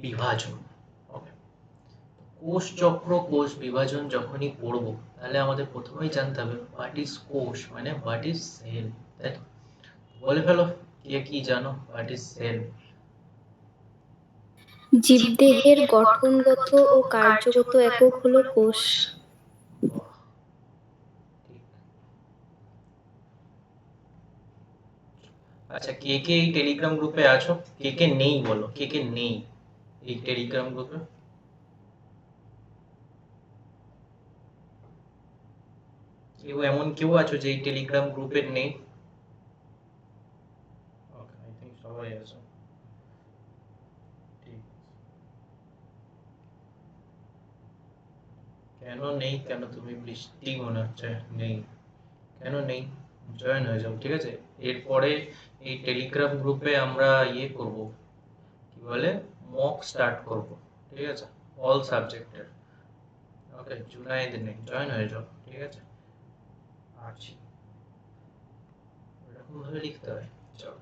বিভাজন। ওকে, কোষ চক্র, কোষ বিভাজন যখনই পড়বো তাহলে আমাদের প্রথমেই জানতে হবে হোয়াট ইজ কোষ, মানে হোয়াট ইজ সেল, তাই তো? বলে ফেলো, কে কি জানো হোয়াট ইজ সেল? জীবদেহের গঠনগত ও কার্যগত একক হলো কোষ। বাহ, ঠিক। আচ্ছা, কে কে এই টেলিগ্রাম গ্রুপে আছো? কে কে নেই বলো, কে কে নেই এই টেলিগ্রাম গ্রুপে? কেউ এমন কেউ আছো যে এই টেলিগ্রাম গ্রুপের নেই? ওকে, আই থিংক সবাই আছো। ঠিক। কেন নেই? কেন তুমি বৃষ্টি মনে হচ্ছে নেই? কেন নেই? জয়েন হয়ে যাও, ঠিক আছে? এরপরে এই টেলিগ্রাম গ্রুপে আমরা ইয়ে করব, কি বলে, মক স্টার্ট করব, ঠিক আছে? অল সাবজেক্টের। ওকে, জুনায়েদ নেই, জয়েন হয়ে যাও, ঠিক আছে? আছি, এরকম ভাবে লিখতে হয়। চলো,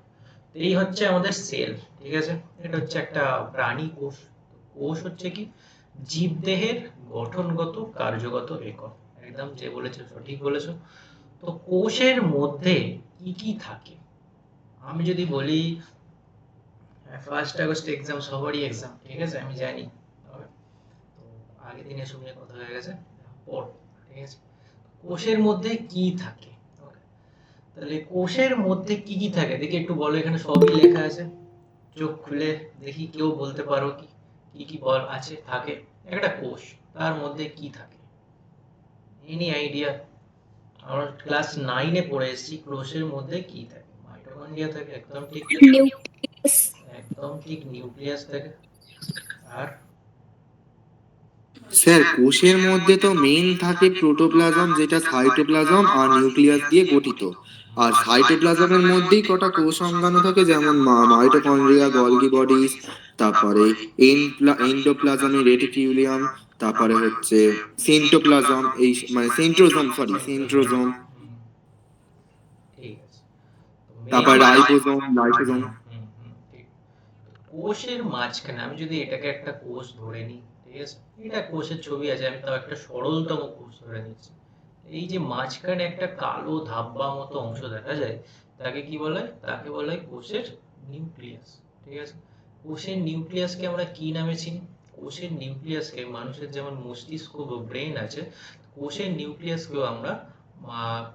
তো এই হচ্ছে আমাদের সেল, ঠিক আছে? এটা হচ্ছে একটা প্রাণী কোষ। কোষ হচ্ছে কি? জীবদেহের গঠনগত কার্যগত একক। একদম যে বলেছো সঠিক বলেছো। তো কোষের মধ্যে কি কি থাকে? আমি যদি বলি, 1 আগস্ট এক্সাম, সবারই এক্সাম, ঠিক আছে, আমি জানি। Okay? তো আগের দিনে শুনে কথা হয়ে গেছে, পড়, ঠিক আছে? কোষের মধ্যে কি থাকে? Okay? তাহলে কোষের মধ্যে কি কি থাকে দেখি একটু বলো, এখানে সবই লেখা আছে। চোখ খুলে দেখি, কেউ বলতে পারো কি কি কি বল আছে থাকে একটা কোষ, তার মধ্যে কি থাকে? Any idea? আমরা ক্লাস 9-এ পড়ে এসেছি কোষের মধ্যে কি থাকে। মাইটোকন্ড্রিয়া থাকে, একদম ঠিক। নিউক্লিয়াস। একদম ঠিক, নিউক্লিয়াস থাকে। আর স্যার, কোষের মধ্যে তো মেইন থাকে প্রোটোপ্লাজম, যেটা সাইটোপ্লাজম আর নিউক্লিয়াস দিয়ে গঠিত। আর সাইটোপ্লাজমের মধ্যেই কটা কোষ অঙ্গাণু থাকে, যেমন মাইটোকন্ড্রিয়া, গলগি বডিজ, তারপরে এন্ডোপ্লাজমি রেটিকিউলিয়াম, তারপরে হচ্ছে সেন্টোপ্লাজম, এই মানে সেন্ট্রোজোম, সরি সেন্ট্রোজোম, ঠিক আছে, তো তারপর মেনলি রাইবোজোম, লাইসোজোম। ঠিক। কোষের মাঝখানে আমি যদি এটাকে একটা কোষ ধরে নিই, ঠিক আছে, এটা কোষের ছবি আছে, আমি তাও একটা সরলতম কোষ ধরে নিচ্ছি। এই যে মাঝখানে একটা কালো ধাব্বা মতো অংশ দেখা যায়, তাকে কি বলা হয়? তাকে বলা হয় কোষের নিউক্লিয়াস, ঠিক আছে? কোষের নিউক্লিয়াসকে আমরা কি নামে চিনি? কোষের নিউক্লিয়াসকে, মানুষের যেমন মস্তিষ্ক বা ব্রেন আছে, কোষের নিউক্লিয়াসকেও আমরা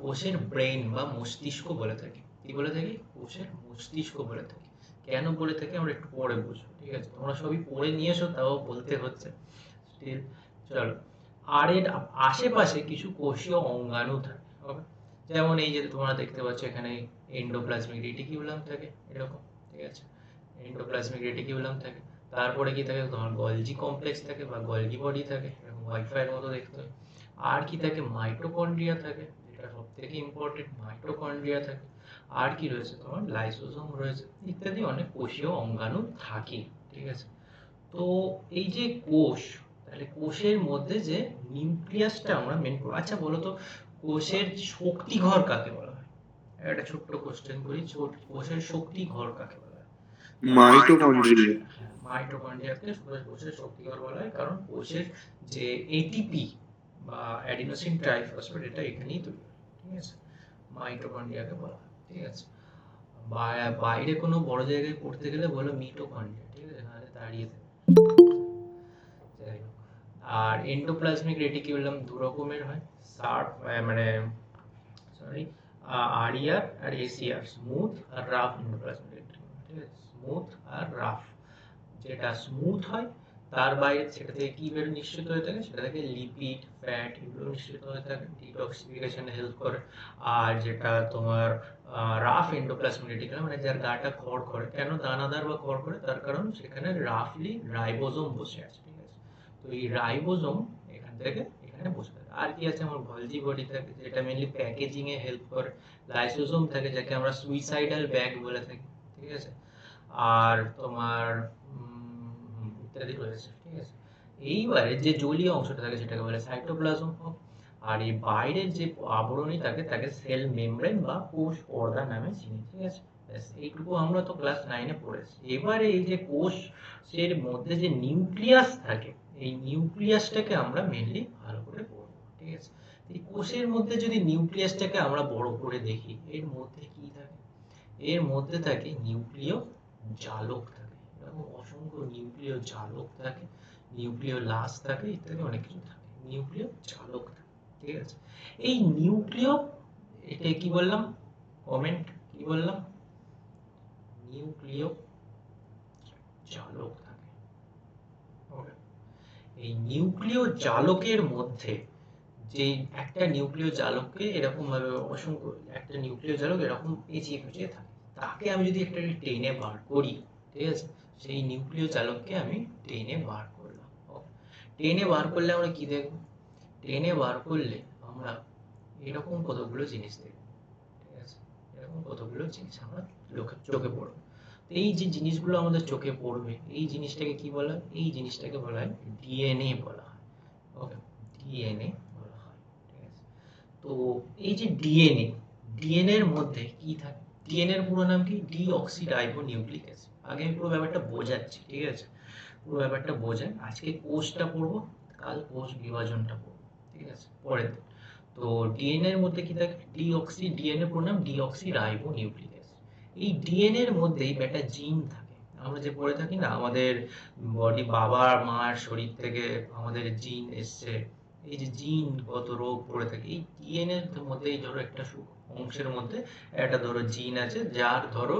কোষের ব্রেন বা মস্তিষ্ক বলে থাকি। কি বলে থাকি? কোষের মস্তিষ্ক বলে থাকি। কেন বলে থাকি আমরা একটু পরে বুঝবো, ঠিক আছে? তোমরা সবই পড়ে নিয়েছো, তাও বলতে হচ্ছে স্টিল। চলো, আর এর আশেপাশে কিছু কোষীয় অঙ্গাণু থাকে। Okay? যেমন এই যে তোমরা দেখতে পাচ্ছ এখানে এন্ডোপ্লাজমিক রেটিকিউলাম থাকে, এরকম, ঠিক আছে? এন্ডোপ্লাজমিক রেটিকিউলাম থাকে। তারপরে কি থাকে? তোমার গলজি কমপ্লেক্স থাকে বা গলগি বডি থাকে, এরকম ওয়াইফাই এর মতো দেখতে হয়। আর কি থাকে? মাইটোকন্ড্রিয়া থাকে, যেটা সবথেকে ইম্পর্টেন্ট, মাইটোকন্ড্রিয়া থাকে। আর কি রয়েছে? তোমার লাইসোসোম রয়েছে, ইত্যাদি অনেক কোষীয় অঙ্গাণু থাকে, ঠিক আছে? তো এই যে কোষ, তাহলে কোষের মধ্যে যে নিউক্লিয়াসটা আমরা মেন করব। আচ্ছা বলো তো, কোষের শক্তি ঘর কাকে বলা হয়? একটা ছোট্ট কোশ্চেন করি, কোষের শক্তি ঘর কাকে বলা হয়? মাইটোকন্ড্রিয়া। মাইটোকন্ড্রিয়াকে কোষের শক্তি ঘর বলা হয়, কারণ কোষের যে এটিপি বা অ্যাডিনোসিন ট্রাইফসফেট, এটা এখানেই তৈরি হয়, ঠিক আছে? মাইটোকন্ড্রিয়াকে বলা হয়, ঠিক আছে? বাইরে কোনো বড় জায়গায় পড়তে গেলে বলো মিটোকন্ড্রিয়া, ঠিক আছে, নাহলে দাঁড়িয়ে দেবে। যাই হোক, আর এন্ডোপ্লাজমিক রেটিকিউলাম দু রকমের হয়, শার্প, মানে সরি, আরিয়ার আর এসিআর, স্মুথ আর রাফ এন্ডোপ্লাজমিক রেটিকিউলাম, ঠিক আছে? স্মুথ আর রাফ। যেটা স্মুথ হয় তার বাইরে সেটা থেকে কি বের নিশ্চিত হয়ে থাকে? সেটা থেকে লিপিড, ফ্যাট, এগুলো নিশ্চিত হয়ে থাকে, ডিটক্সিফিকেশনে হেল্প করে। আর যেটা তোমার রাফ এন্ডোপ্লাজমিক রেটিকুলাম, মানে যার গাটা খড়খড়ে, কেন দানাদার বা খড়খড়ে? তার কারণ সেখানে রাফলি রাইবোজোম বসে আছে, ঠিক আছে? তো এই রাইবোজোম এখান থেকে এখানে বসে থাকে। আর কি আছে? আমার গলজি বডি থাকে, যেটা মেনলি প্যাকেজিং এ হেল্প করে। লাইসোজোম থাকে, যাকে আমরা সুইসাইডাল ব্যাগ বলে থাকি, ঠিক আছে? আর তোমার ইত্যাদি রয়েছে, ঠিক আছে? এইবারে যে জলীয় অংশটা থাকে সেটাকে বলে সাইটোপ্লাজম। আর এই বাইরের যে আবরণী থাকে তাকে সেল মেমব্রেন বা কোষ পর্দা নামে চিনি, ঠিক আছে? ব্যাস এইটুকু আমরা তো ক্লাস 9-এ পড়েছি। এবারে এই যে কোষের মধ্যে যে নিউক্লিয়াস থাকে, এই নিউক্লিয়াসটাকে আমরা মেনলি ভালো করে পড়ব, ঠিক আছে? এই কোষের মধ্যে যদি নিউক্লিয়াসটাকে আমরা বড় করে দেখি, এর মধ্যে কি থাকে? এর মধ্যে থাকে নিউক্লিয় জালক থাকে, এরকম অসংখ্য নিউক্লিয় জালক থাকে, নিউক্লিয় লাশ থাকে, ইত্যাদি অনেক কিছু থাকে, নিউক্লিয় জালক থাকে, ঠিক আছে? এই নিউক্লিয়, এটা কি বললাম? কমেন্ট, কি বললাম? নিউক্লিয় জালক থাকে। ওকে, এই নিউক্লিয় জালকের মধ্যে যে একটা নিউক্লিয় জালককে এরকম ভাবে অসংখ্য, একটা নিউক্লিয় জালক এরকম পেঁচিয়ে পেঁচিয়ে থাকে, তাকে আমি যদি একটা টেনে বার করি, ঠিক আছে, সেই নিউক্লিয় জালককে আমি টেনে বার করলাম। টেনে বার করলে আমরা কি দেখব? টেনে বার করলে আমরা এরকম কতগুলো জিনিস দেখব, ঠিক আছে? এরকম কতগুলো জিনিস আমরা চোখে পড়বে। এই যে জিনিসগুলো আমাদের চোখে পড়বে, এই জিনিসটাকে কি বলা হয়? এই জিনিসটাকে বলা হয় ডিএনএ বলা হয়। ওকে, ডিএনএ বলা হয়, ঠিক আছে? তো এই যে ডিএনএ, ডিএনএ এর মধ্যে কি থাকে? ডিএনএ এর পুরো নাম কি? Deoxyribonucleic acid. আগে আমি পুরো ব্যাপারটা বোঝাচ্ছি, ঠিক আছে? পুরো ব্যাপারটা বোঝাই। আজকে কোষটা পড়বো, কাল কোষ বিভাজনটা পড়বো, ঠিক আছে, পরের দিন। তো ডিএনএ এর মধ্যে কি থাকে? ডিএনএ পুরো নাম ডিঅক্সিরাইবোনিউক্লিক অ্যাসিড। এই ডিএনএ এর মধ্যেই একটা জিন থাকে। আমরা যে পড়ে থাকি না, আমাদের বডি, বাবা মার শরীর থেকে আমাদের জিন এসছে, এই যে জিন কত রোগ পড়ে থাকে, এই ডিএনএ এর মধ্যে এই ধরো একটা অংশের মধ্যে একটা ধরো জিন আছে, যার ধরো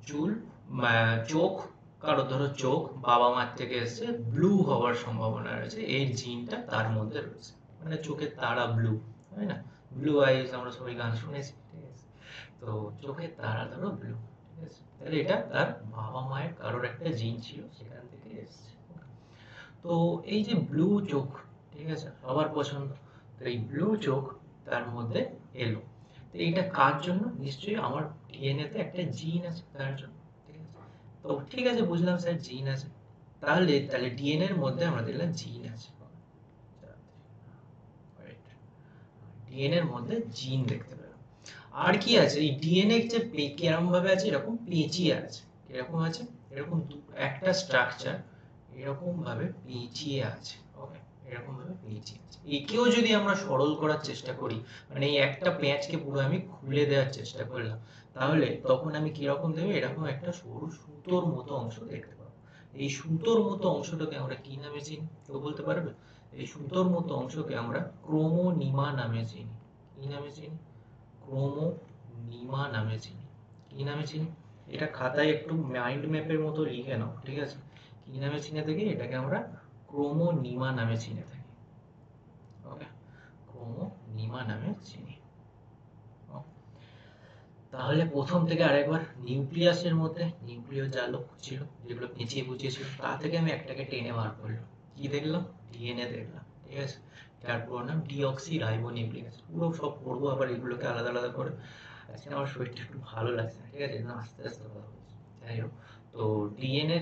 চুল, চোখ, কারো ধরো চোখ বাবা মার থেকে এসছে, ব্লু হওয়ার সম্ভাবনা রয়েছে, এই জিনটা তার মধ্যে রয়েছে, মানে চোখের তারা ব্লু হয় না, ব্লু আইজ আমরা সবাই গান শুনেছি, ঠিক আছে? তো চোখের তারা ধরো ব্লু, ঠিক আছে, তাহলে এটা তার বাবা মায়ের কারোর একটা জিন ছিল, সেখান থেকে এসছে। তো এই যে ব্লু চোখ, ঠিক আছে, সবার পছন্দ, তো এই ব্লু চোখ তার মধ্যে এলো, তো এইটা কার জন্য? নিশ্চয়ই আমার ডিএনএ তে একটা জিন আছে তার জন্য, ঠিক আছে? তো ঠিক আছে, বুঝলাম স্যার জিন আছে, তাহলে তাহলে ডিএনএ এর মধ্যে আমরা দেখলাম জিন আছে, ডিএনএ এর মধ্যে জিন দেখতে পেলাম। আর কি আছে? এই ডিএনএ যে কিরকম ভাবে আছে? এরকম পেঁচিয়ে আছে। কিরকম আছে? এরকম একটা স্ট্রাকচার এরকম ভাবে পেঁচিয়ে আছে। ওকে, এরকম ভাবে পেঁচিয়ে আছে। একেও যদি আমরা সরল করার চেষ্টা করি, মানে এই একটা পেঁচকে পুরো আমি খুলে দেওয়ার চেষ্টা করলাম, তাহলে তখন আমি কিরকম দেবো? এরকম একটা সরু সুতোর মতো অংশ দেখতে পাবো। এই সুতোর মতো অংশটাকে আমরা কি নামে চিনি? কেউ বলতে পারবে? এই সুতোর মতো অংশকে আমরা ক্রোমোনিমা নামে চিনি। কি নামে চিনি? ক্রোমোনিমা নামে চিনি। কি নামে চিনি? এটা খাতায় একটু মাইন্ড ম্যাপের মতো লিখে নাও, ঠিক আছে? কি নামে চিনে থাকি? এটাকে আমরা ক্রোমোনিমা নামে চিনে থাকি। ওকে, ক্রোমোনিমা নামে চিনি। তাহলে প্রথম থেকে আরেকবার, নিউক্লিয়াসের মধ্যে নিউক্লিয় জালক ছিল, যেগুলো পেঁচিয়ে বুঝিয়ে ছিল, তা থেকে আমি একটাকে টেনে বার করলাম, কি দেখলাম? ডিএনএ দেখলাম, ঠিক আছে? যার পুরো নাম ডিঅক্সিরাইবোনিউক্লিক অ্যাসিড। পুরো সব পড়বো আবার এগুলোকে আলাদা আলাদা করে। আজকে আমার শরীরটা একটু ভালো লাগছে না, ঠিক আছে, আস্তে আস্তে কথা বলছি। যাই হোক, তো ডিএনএ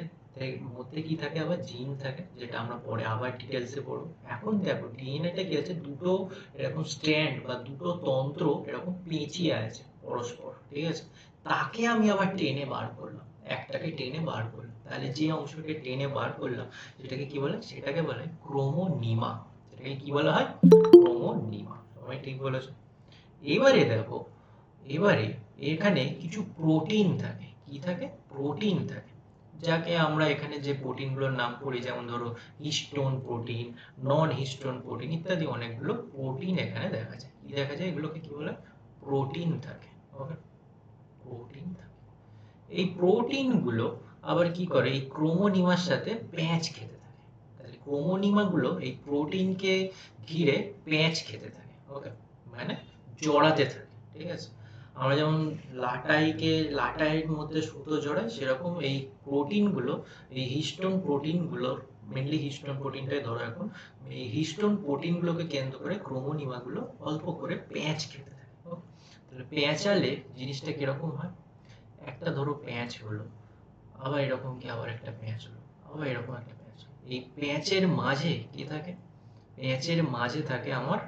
মধ্যে কি থাকে? আবার জিন থাকে, যেটা আমরা পরে আবার ডিটেলসে পড়বো। এখন দেখো ডিএনএটা কি আছে? দুটো এরকম স্ট্র্যান্ড বা দুটো তন্ত্র এরকম পেঁচিয়ে আছে পরস্পর, ঠিক আছে? তাকে আমি আবার টেনে বার করলাম, একটাকে টেনে বার করলাম, তাহলে যে অংশকে টেনে বার করলাম সেটাকে কি বলে? সেটাকে বলে ক্রোমোনিমা। সেটাকে কি বলা হয়? ক্রোমোনিমা। সবাই ঠিক বলেছো। এবারে দেখো, এবারে এখানে কিছু প্রোটিন থাকে। কি থাকে? প্রোটিন থাকে, যাকে আমরা এখানে যে প্রোটিনগুলোর নাম করি, যেমন ধরো হিস্টোন প্রোটিন, নন হিস্টোন প্রোটিন, ইত্যাদি অনেকগুলো প্রোটিন এখানে দেখা যায়। কি দেখা যায়? এগুলোকে কি বলে? প্রোটিন থাকে। ওকে, প্রোটিন থাকে। এই প্রোটিনগুলো আবার কি করে? এই ক্রোমোনিমার সাথে প্যাঁচ খেতে থাকে। তাহলে ক্রোমোনিমাগুলো এই প্রোটিনকে ঘিরে প্যাঁচ খেতে থাকে। ওকে, মানে জড়াতে থাকে, ঠিক আছে? আমরা যেমন লাটাইয়ের মধ্যে সুতো জড়াই, সেরকম এই প্রোটিনগুলো, এই হিস্টোন প্রোটিনগুলোর, মেনলি হিস্টোন প্রোটিনটাই ধরো এখন, এই হিস্টোন প্রোটিনগুলোকে কেন্দ্র করে ক্রোমোনিমাগুলো অল্প করে প্যাঁচ খেতে থাকে। তাহলে প্যাঁচালে জিনিসটা কিরকম হয়? একটা ধরো প্যাঁচ হলো, আবার এরকম কি আবার একটা প্যাঁচ হলো, আবার এরকম একটা প্যাঁচ হলো। এই প্যাঁচের মাঝে কি থাকে? প্যাঁচের মাঝে থাকে আমার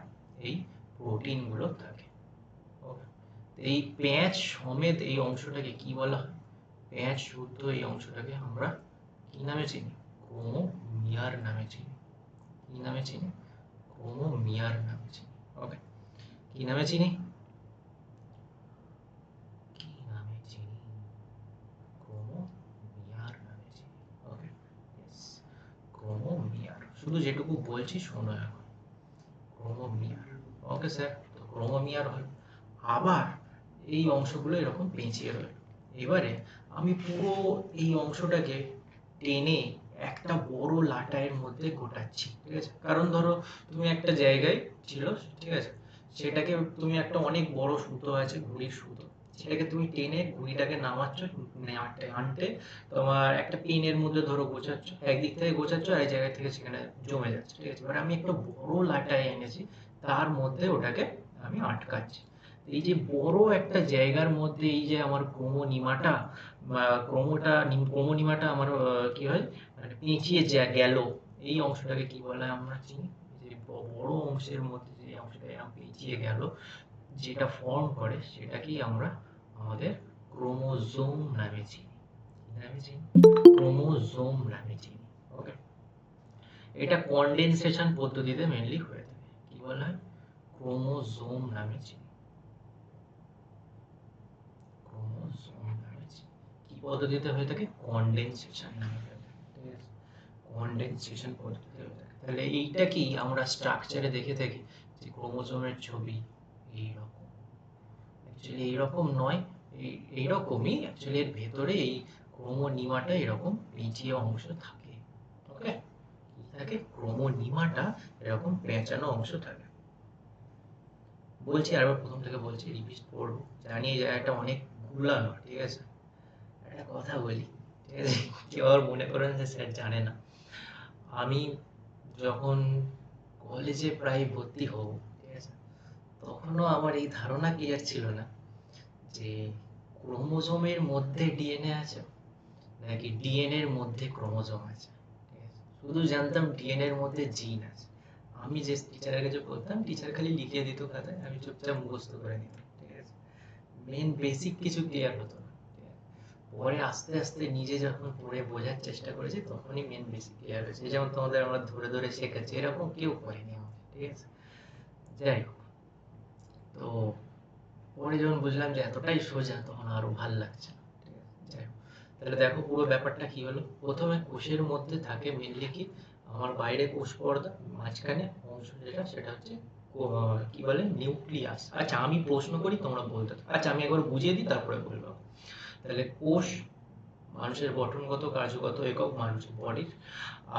এই প্রোটিনগুলো থাকে। ওকে, এই প্যাঁচ সমেত এই অংশটাকে কি বলা হয়? প্যাঁচ শুদ্ধ এই অংশটাকে আমরা কি নামে চিনি? ক্রোমোমিয়ার নামে চিনি। কি নামে চিনি? ক্রোমোমিয়ার নামে চিনি। ওকে, কি নামে চিনি? কি নামে চিনি? ক্রোমোমিয়ার নামে চিনি। ওকে, ইয়েস, ক্রোমোমিয়ার। শুধু যেটুকু বলছি শোনো এখন। ক্রোমোমিয়ার। ওকে স্যার, তো ক্রোমোমিয়ার হলো। আবার এই অংশগুলো এরকম পেঁচিয়ে রইল। এবারে আমি পুরো এই অংশটাকে টেনে একটা বড় লাটাইয়ের মধ্যে গোটাচ্ছি, ঠিক আছে? কারণ ধরো তুমি একটা জায়গায় ছিল, ঠিক আছে, সেটাকে তুমি একটা অনেক বড় সুতো আছে, ঘুড়ির সুতো, সেটাকে তুমি টেনে ঘুড়িটাকে নামাচ্ছ, আনতে তোমার একটা পেনের মধ্যে ধরো গোছাচ্ছ, একদিক থেকে গোছাচ্ছ আর এক জায়গা থেকে সেখানে জমে যাচ্ছে, ঠিক আছে? এবার আমি একটা বড় লাটাই এনেছি, তার মধ্যে ওটাকে আমি আটকাচ্ছি। এই যে বড় একটা জায়গার মধ্যে এই যে আমার ক্রোমোনিমাটা ক্রোমোনিমাটা আমার কি হয়, মানে পেঁচিয়ে গেল, এই অংশটাকে কি বলা হয় আমরা চিনি? যে বড় অংশের মধ্যে যে অংশটা এরকম পেঁচিয়ে গেল, যেটা ফর্ম করে সেটাকেই আমরা আমাদের ক্রোমোজোম নামে চিনি। কি নামে চিনি? ক্রোমোজোম নামে চিনি। ওকে, এটা কনডেনসেশন পদ্ধতিতে মেইনলি হয়ে থাকে। কি বলা হয়? ক্রোমোজোম নামে চিনি। ক্রোমোজোম নামে চিনি। কি পদ্ধতিতে হয়ে থাকে? কনডেনসেশন নামে হয়ে থাকে, ঠিক আছে? কনডেনসেশন পদ্ধতিতে হয়ে থাকে। তাহলে এইটা কি আমরা স্ট্রাকচারে দেখে থাকি যে ক্রোমোজোমের ছবি এইরকম। অ্যাকচুয়ালি এইরকম নয়, এইরকমই অ্যাকচুয়ালি এর ভেতরে এই ক্রোমোনিমাটা এরকম পেঁচিয়ে অংশ থাকে। ওকে, কি থাকে? ক্রোমোনিমাটা এরকম পেঁচানো অংশ থাকে। বলছি আরেকবার প্রথম থেকে বলছি, রিপিট করবো, জানি এই জায়গাটা অনেক গুলানো, ঠিক আছে? একটা কথা বলি, ঠিক আছে? কেউ আর মনে করেন যে স্যার জানে না। আমি যখন কলেজে প্রায় ভর্তি হব, ঠিক আছে, তখনও আমার এই ধারণা ক্লিয়ার ছিল না যে ক্রোমোজোমের মধ্যে ডিএনএ আছে নাকি ডিএনএ এর মধ্যে ক্রোমোজোম আছে, ঠিক আছে? শুধু জানতাম ডিএনএ এর মধ্যে জিন আছে। আমি যে টিচারের কাছে পড়তাম, টিচার খালি লিখে দিত খাতায়, আমি চুপচাপ মুখস্থ করে নিতাম, ঠিক আছে? মেন বেসিক কিছু ক্লিয়ার হতো না, ঠিক আছে? পরে আস্তে আস্তে নিজে যখন পড়ে বোঝার চেষ্টা করেছি, তখনই মেন বেসিক ক্লিয়ার হয়েছে। যেমন তোমাদের আমরা ধরে ধরে শেখাচ্ছি, এরকম কেউ করেনি আমাকে, ঠিক আছে? যাই হোক, তো পরে যখন বুঝলাম যে এতটাই সোজা, তখন আরো ভাল লাগছে, ঠিক আছে? যাই হোক, তাহলে দেখো পুরো ব্যাপারটা কি হলো। প্রথমে কোষের মধ্যে থাকে মেনলি কি, আমার বাইরে কোষ পর্দা, মাঝখানে অংশ যেটা সেটা হচ্ছে কি বলে, নিউক্লিয়াস। আচ্ছা আমি প্রশ্ন করি, তোমরা বলতে থাকো। আচ্ছা আমি একবার বুঝিয়ে দিই, তারপরে বলবো। তাহলে কোষ মানুষের গঠনগত কার্যগত একক মানুষের বডির,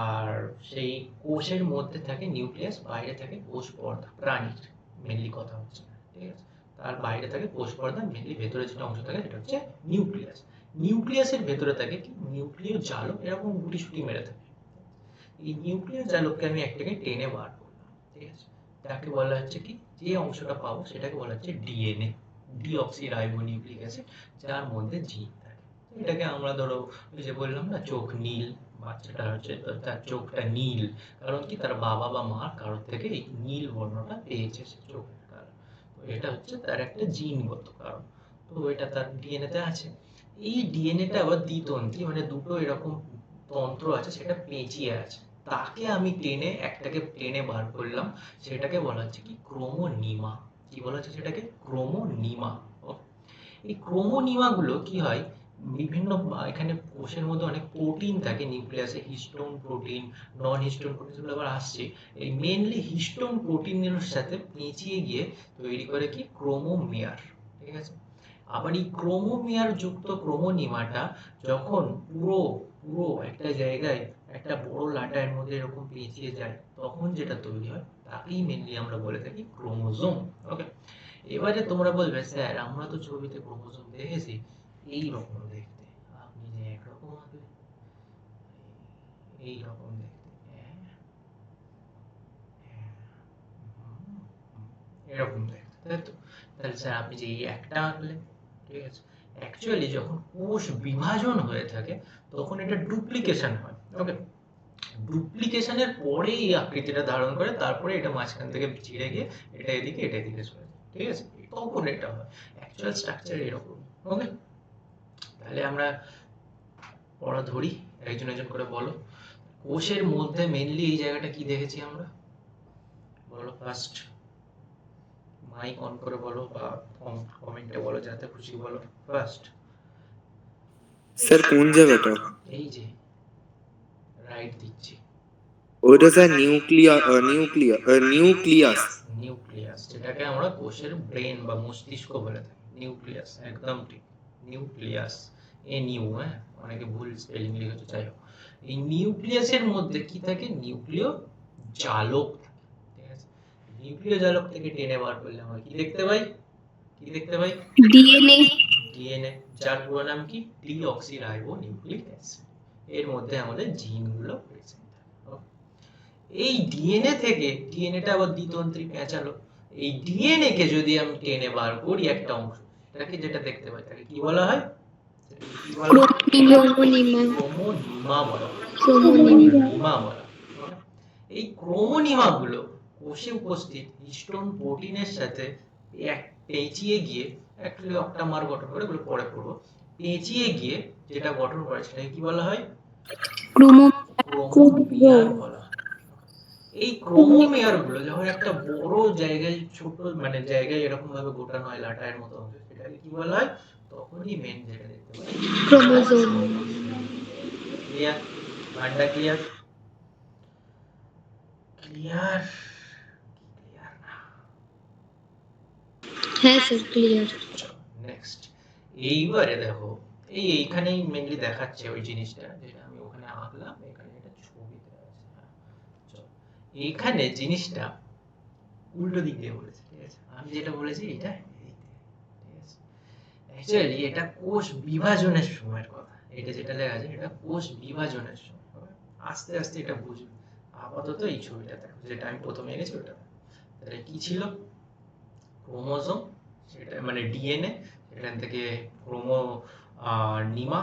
আর সেই কোষের মধ্যে থাকে নিউক্লিয়াস, বাইরে থাকে কোষ পর্দা, প্রাণীর মেনলি কথা হচ্ছে, ঠিক আছে? তার বাইরে থাকে কোষ পর্দা, মেনলি ভেতরে যেটা অংশ থাকে সেটা হচ্ছে নিউক্লিয়াস। নিউক্লিয়াসের ভেতরে থাকে কি, নিউক্লিয় জালক এরকম গুটিসুটি মেরে থাকে। এই নিউক্লিয় জালককে আমি একটাকে টেনে বার করলাম, ঠিক আছে? তাকে বলা হচ্ছে কি, যে অংশটা পাবো সেটাকে বলা হচ্ছে DNA, deoxy ribo nucleic acid, যার মধ্যে জিন থাকে। এটাকে আমরা ধরো ওই যে বললাম না, চোখ নীল, বাচ্চাটা হচ্ছে তার চোখটা নীল, কারণ কি তার বাবা বা মা কারোর থেকে এই নীল বর্ণটা পেয়েছে সে চোখের কারণ। তো এটা হচ্ছে তার একটা জিনগত কারণ। তো এটা তার ডিএনএ তে আছে। এই ডিএনএটা আবার দ্বিতন্ত্রী, মানে দুটো এরকম তন্ত্র আছে, সেটা পেঁচিয়ে আছে। তাকে আমি টেনে একটাকে টেনে বার করলাম, সেটাকে বলা হচ্ছে কি ক্রোমোনিমা। কি বলা হচ্ছে সেটাকে? ক্রোমোনিমা। এই ক্রোমোনিমা গুলো কি হয়, বিভিন্ন এখানে কোষের মধ্যে অনেক প্রোটিন থাকে নিউক্লিয়াসে, হিস্টোন প্রোটিন, নন হিস্টোন প্রোটিন, সেগুলো আবার আসছে। এই মেনলি হিস্টোন প্রোটিনের সাথে পেঁচিয়ে গিয়ে তৈরি করে কি ক্রোমোমিয়ার, ঠিক আছে? আবার এই ক্রোমোমিয়ার যুক্ত ক্রোমোনিমাটা যখন পুরো পুরো একটা জায়গায় একটা বড় লাটাইয়ের মধ্যে এরকম পেঁচিয়ে যায়, তখন যেটা তৈরি হয় তাকেই মেনলি আমরা বলে থাকি ক্রোমোজোম। ওকে, এবারে তোমরা বলবে স্যার আমরা তো ছবিতে ক্রোমোজোম দেখেছি এই রকম দেখতে, আপনি যে একরকম আঁকলেন, এই রকম দেখতে, হ্যাঁ, হ্যাঁ, এরকম দেখতে, তাই তো? তাহলে স্যার আপনি যে এই একটা আঁকলেন, ঠিক আছে, অ্যাকচুয়ালি যখন কোষ বিভাজন হয়ে থাকে তখন এটা ডুপ্লিকেশন হয়। ওকে, ডুপ্লিকেশনের পরে এই আকৃতিটা ধারণ করে, তারপরে এটা মাঝখান থেকে ছিঁড়ে গিয়ে এটা এদিকে এটা এদিকে চলে যায়, ঠিক আছে? তখন এটা হয়। অ্যাকচুয়াল স্ট্রাকচার এরকম। ওকে, তাহলে আমরা পড়া ধরি, একজন একজন করে বলো। কোষের মধ্যে মেইনলি এই জায়গাটা কি দেখেছি আমরা, বলো ফার্স্ট। মাইক অন করে বলো বা কমেন্টে বলো, যাতে খুশি বলো ফার্স্ট। স্যার কোন জায়গাটা? এই যে রাইট দিচ্ছি, ওইটা স্যার নিউক্লিয়াস। নিউক্লিয়াস, যেটাকে আমরা কোষের ব্রেন বা মস্তিষ্ক বলে থাকি। নিউক্লিয়াস, একদম ঠিক, নিউক্লিয়াস। হ্যাঁ, অনেকে ভুল স্পেলিং লিখেছে, যাই হোক। এই নিউক্লিয়াসের মধ্যে কি থাকে, নিউক্লিয় জালক থাকে, ঠিক আছে। নিউক্লিয় জালক থেকে টেনে বার করলে আমরা কি দেখতে পাই, কি দেখতে পাই, ডিএনএ। ডিএনএ, যার পুরো নাম কি, ডিঅক্সিরাইবো নিউক্লিক অ্যাসিড। এর মধ্যে আমাদের জিনগুলো প্রেজেন্ট থাকে। এই ডিএনএ থেকে, ডিএনএটা আবার দ্বিতন্ত্রী পেঁচালো, এই ডিএনএ কে যদি আমি টেনে বার করি একটা অংশ, এটাকে যেটা দেখতে পাই তাকে কি বলা হয়, কি বলা হয়, ক্রোমোনিমা বলা হয়, ক্রোমোনিমা বলা হয়। এই ক্রোমোনিমাগুলো কোষে উপস্থিত হিস্টোন প্রোটিনের সাথে পেঁচিয়ে গিয়ে অ্যাকচুয়ালি অক্টামার গঠন করে, এগুলো পরে পড়বো, পেঁচিয়ে গিয়ে যেটা গঠন করে সেটাকে কি বলা হয়, ক্রোমোমিয়ার বলা হয়। এই ক্রোমোমিয়ার গুলো যখন একটা বড় জায়গায়, ছোট মানে জায়গায় এরকম ভাবে গোটানো হয় লাটায়ের মতো অংশ, সেটাকে কি বলা হয়, তখনই মেন যেটা দেখতে পাই, ক্রোমোজোম। ক্লিয়ার, মানটা ক্লিয়ার, ক্লিয়ার, ক্লিয়ার না? হ্যাঁ স্যার, ক্লিয়ার। নেক্সট, এইবারে দেখো, এইখানেই মেইনলি দেখাচ্ছে ওই জিনিসটা যেটা আমি ওখানে আঁকলাম, এখানে এটা ছবিতে আছে। হ্যাঁ, চলো, এইখানে জিনিসটা উল্টো দিক দিয়ে বলেছে, ঠিক আছে। আমি যেটা বলেছি এটা এদিক দিয়ে, ঠিক আছে। অ্যাকচুয়ালি এটা কোষ বিভাজনের সময়ের কথা, এটা যেটা লেখা আছে এটা কোষ বিভাজনের সময়। আস্তে আস্তে এটা বুঝবে। আপাতত এই ছবিটা দেখো, যেটা আমি প্রথমে এঁকেছি ওটা। তাহলে কি ছিল, ক্রোমোজোম, সেটা মানে ডিএনএ, সেখান থেকে নিমা,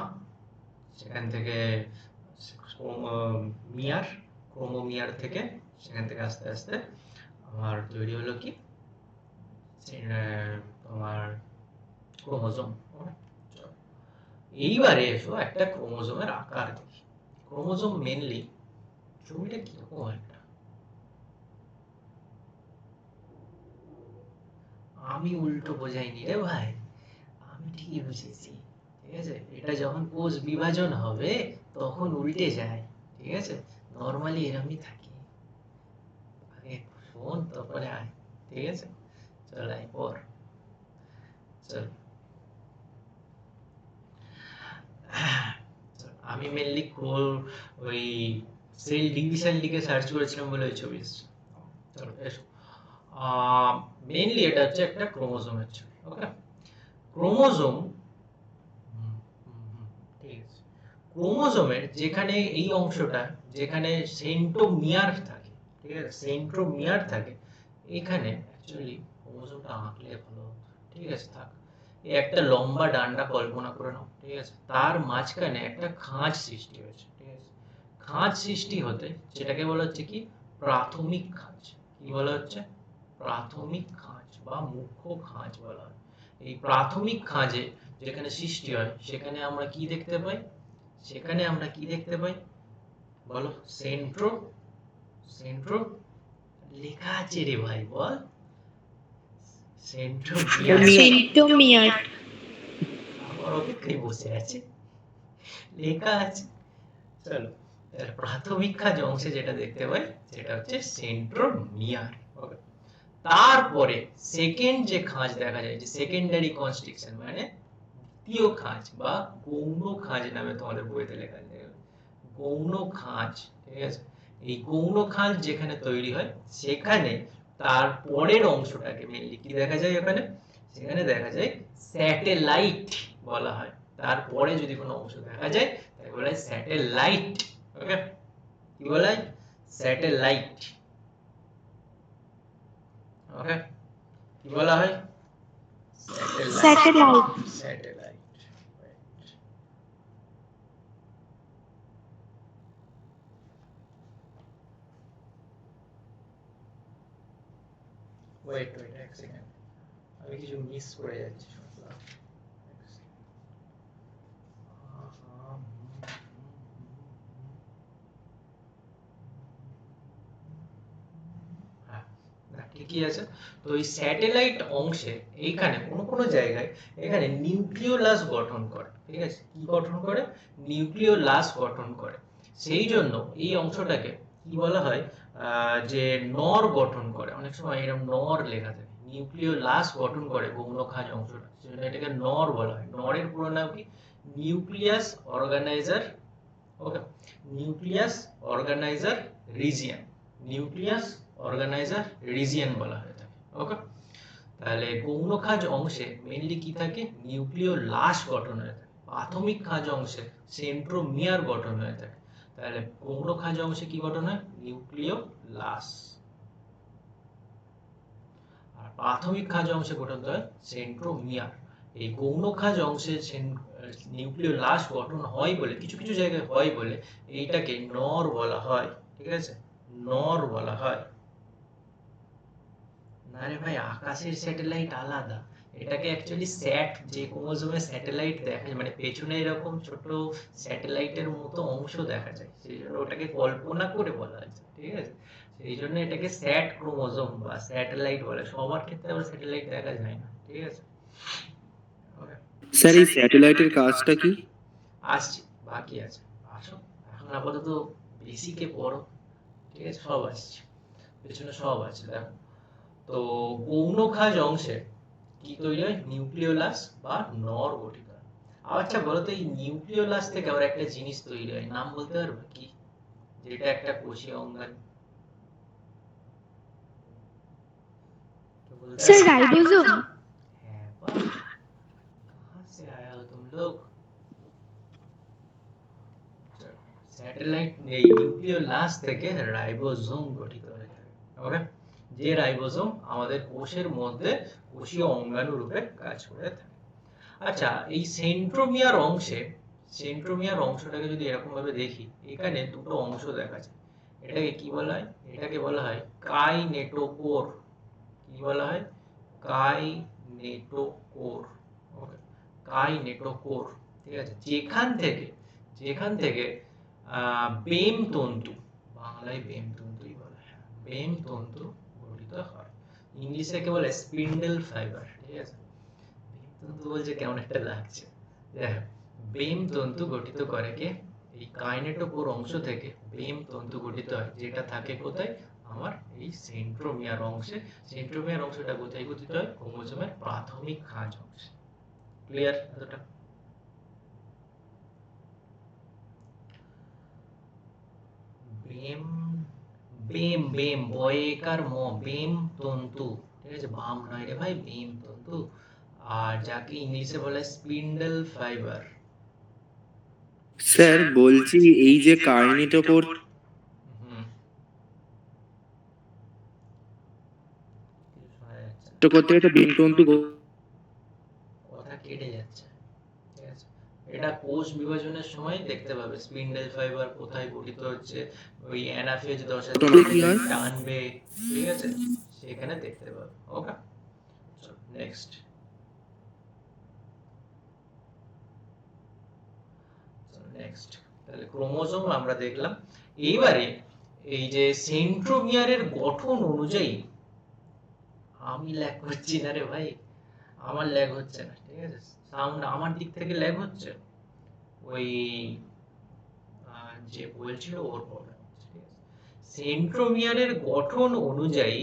সেখান থেকে মিয়ার, ক্রোমোমিয়ার থেকে, সেখান থেকে আস্তে আস্তে আমার তৈরি হলো কি, তোমার ক্রোমোজোম। এইবারে এসো একটা ক্রোমোজোমের আকার দেখি। ক্রোমোজোম মেনলি ছবিটা কিরকম একটা, আমি উল্টো বোঝাইনি রে ভাই, আমি ঠিকই বুঝেছি, ঠিক আছে। এটা যখন কোষ বিভাজন হবে তখন উল্টে যায়, ঠিক আছে। নরমালি এরকমই থাকে, আগে শোন তারপরে আয়, ঠিক আছে। চল আয় পর, চল। আমি মেনলি ওই সেল ডিভিশন লিখে সার্চ করেছিলাম বলে ওই ছবি এসেছে। চলো এসো, মেইনলি এটা হচ্ছে একটা ক্রোমোজোমের ছবি। ওকে, ক্রোমোজোম, ঠিক আছে। ক্রোমোজোমের যেখানে এই অংশটা, যেখানে সেন্ট্রোমিয়ার থাকে, ঠিক আছে, সেন্ট্রোমিয়ার থাকে, এখানে অ্যাকচুয়ালি ক্রোমোজোমটা আঁকলে ভালো হতো, ঠিক আছে, থাক। এই একটা লম্বা ডান্ডা কল্পনা করে নাও, ঠিক আছে, তার মাঝখানে একটা খাঁজ সৃষ্টি হয়েছে, ঠিক আছে। খাঁজ সৃষ্টি হতে যেটাকে বলা হচ্ছে কি, প্রাথমিক খাঁজ। কি বলা হচ্ছে, প্রাথমিক খাঁজ বা মুখ্য খাঁজ বলা হয়। এই প্রাথমিক খাঁজে যেখানে সৃষ্টি হয় সেখানে আমরা কি দেখতে পাই, সেখানে আমরা কি দেখতে পাই বলো, সেন্ট্রো লেখা আছে রে ভাই, বল, সেন্ট্রোমিয়ার। আমার অপেক্ষায় বসে আছে, লেখা আছে। চলো, প্রাথমিক খাঁজ অংশে যেটা দেখতে পাই সেটা হচ্ছে সেন্ট্রোমিয়ার। তারপরে সেকেন্ড যে খাঁজ দেখা যায়, যে সেকেন্ডারি কনস্ট্রিকশন, মানে দ্বিতীয় খাঁজ বা গৌণ খাঁজ নামে তোমাদের বইতে লেখা আছে, গৌণ খাঁজ, ঠিক আছে। এই গৌণ খাঁজ যেখানে তৈরি হয় সেখানে তার পরের অংশটাকে মেইনলি কি দেখা যায়, ওখানে সেখানে দেখা যায় স্যাটেলাইট বলা হয়। তারপরে যদি কোনো অংশ দেখা যায় তাকে বলা হয় স্যাটেলাইট। ওকে, কি বলা হয়, স্যাটেলাইট। ওকে, কি বলা হয়, স্যাটেলাইট, স্যাটেলাইট। ওয়েট এক সেকেন্ড, আমি কিছু মিস করে যাচ্ছি। হ্যাঁ, না, ঠিকই আছে। তো এই স্যাটেলাইট অংশে এইখানে কোনো কোনো জায়গায় এখানে নিউক্লিওলাস গঠন করে, ঠিক আছে? কি গঠন করে? নিউক্লিওলাস গঠন করে। সেই জন্য এই অংশটাকে কি বলা হয়, যে নর গঠন করে। অনেক সময় এরকম নর লেখা থাকে, নিউক্লিওলাস গঠন করে গৌণখাঁজ অংশটা, সেজন্য এটাকে নর বলা হয়। নরের পুরো নাম কি? Nucleus organizer. Okay, nucleus organizer region, nucleus organizer region বলা হয়ে থাকে। ওকে, তাহলে গৌণখাঁজ অংশে মেইনলি কি থাকে? নিউক্লিওলাস গঠন হয়ে থাকে। প্রাথমিক খাঁজ অংশে সেন্ট্রোমিয়ার গঠন হয়ে থাকে। তাহলে গৌণখাঁজ অংশে কি গঠন হয়? নিউক্লিওলাস। আর প্রাথমিক খাঁজ অংশে গঠন হয় সেন্ট্রোমিয়ার। এই গৌণখাঁজ অংশে নিউক্লিওলাস গঠন হয় বলে, কিছু কিছু জায়গায় হয় বলে এইটাকে নর বলা হয়। ঠিক আছে, নর বলা হয়। না রে ভাই, আকাশের স্যাটেলাইট আলাদা। এটাকে অ্যাকচুয়ালি স্যাট, যে ক্রোমোজোমে স্যাটেলাইট দেখা যায়, মানে পেছনে এরকম ছোট স্যাটেলাইটের মতো অংশ দেখা যায়, সেই জন্য ওটাকে কল্পনা করে বলা হয়েছে। ঠিক আছে, সেই জন্য এটাকে স্যাট ক্রোমোজোম বা স্যাটেলাইট বলে। সবার ক্ষেত্রে আবার স্যাটেলাইট দেখা যায় না। ঠিক আছে, ওকে। স্যার এই স্যাটেলাইটের কাজটা কি? আসছি, বাকি আছে, আসো। এখন আপাতত বেসিকে পড়ো। ঠিক আছে, সব আসছে, পেছনে সব আছে, দেখো। তো গৌণখাঁজ অংশে কি তৈরি হয়? নিউক্লিওলাস বা নর গঠিত হয়। আচ্ছা বলো তো, এই নিউক্লিওলাস থেকে আবার একটা জিনিস তৈরি হয়, নাম বলতে পারবে কি? যেটা একটা কোষীয় অঙ্গাণু। Sir ribosome. হ্যাঁ, বাহ, कहाँ से आया हो तुम लोग? স্যাটেলাইট এই নিউক্লিওলাস থেকে রাইবোসোম গঠিত হয়ে থাকে। ওকে, যে রাইবোসোম আমাদের কোষের মধ্যে কোষীয় অঙ্গাণু রূপে কাজ করে থাকে। আচ্ছা, এই সেন্ট্রোমিয়ার অংশে, সেন্ট্রোমিয়ার অংশটাকে যদি এরকম ভাবে দেখি, এখানে দুটো অংশ দেখা যায়। এটাকে কি বলা হয়? এটাকে বলা হয় কাইনেটোকোর। কি বলা হয়? কাইনেটোকোর। ওকে, কাইনেটোকোর। ঠিক আছে, যেখান থেকে বেম তন্তু, বাংলায় বেম তন্তুই বলা হয়, বেম তন্তু গঠিত হয়। ইংলিশে কে বলে স্পিন্ডেল ফাইবার। ঠিক আছে, তন্তু বলছে কেমন একটা লাগছে। দেখো, বেম তন্তু গঠিত করে কে? এই কাইনেটোকোর অংশ থেকে বেম তন্তু গঠিত হয়, যেটা থাকে কোথায়? আমার এই সেন্ট্রোমিয়ার অংশে। সেন্ট্রোমিয়ার অংশটা কোথায় গঠিত হয়? ক্রোমোজোমের প্রাথমিক খাঁজ অংশে। ক্লিয়ার এতটা? বেম, বেম, বেম, বয়েকার ম, বেম তন্তু। ঠিক আছে, বাম নয় রে ভাই, বেম তন্তু। আর যাকে ইংলিশে বলে স্পিন্ডেল ফাইবার। স্যার বলছি এই যে কাইনেটোকোর হুম, কিছু শোনা যাচ্ছে না। করতে একটা ডিমতন্তু কথা কেটে যাচ্ছে। ঠিক আছে, এটা কোষ বিভাজনের সময় দেখতে পাবে স্পিন্ডেল ফাইবার কোথায় গঠিত হচ্ছে। ওই অ্যানাফেজ দশা ঘটনা কি হয়? টানবে, ঠিক আছে, সেখানে দেখতে পাবে। ওকে, চলো নেক্সট। নেক্সট, তাহলে ক্রোমোজোম আমরা দেখলাম। এইবারে এই যে সেন্ট্রোমিয়ারের গঠন অনুযায়ী, আমি ল্যাগ করছি না রে ভাই, আমার ল্যাগ হচ্ছে না। ঠিক আছে, সাউন্ড আমার দিক থেকে ল্যাগ হচ্ছে, ওই যে বলছিল ওর প্রবলেম হচ্ছে। ঠিক আছে, সেন্ট্রোমিয়ারের গঠন অনুযায়ী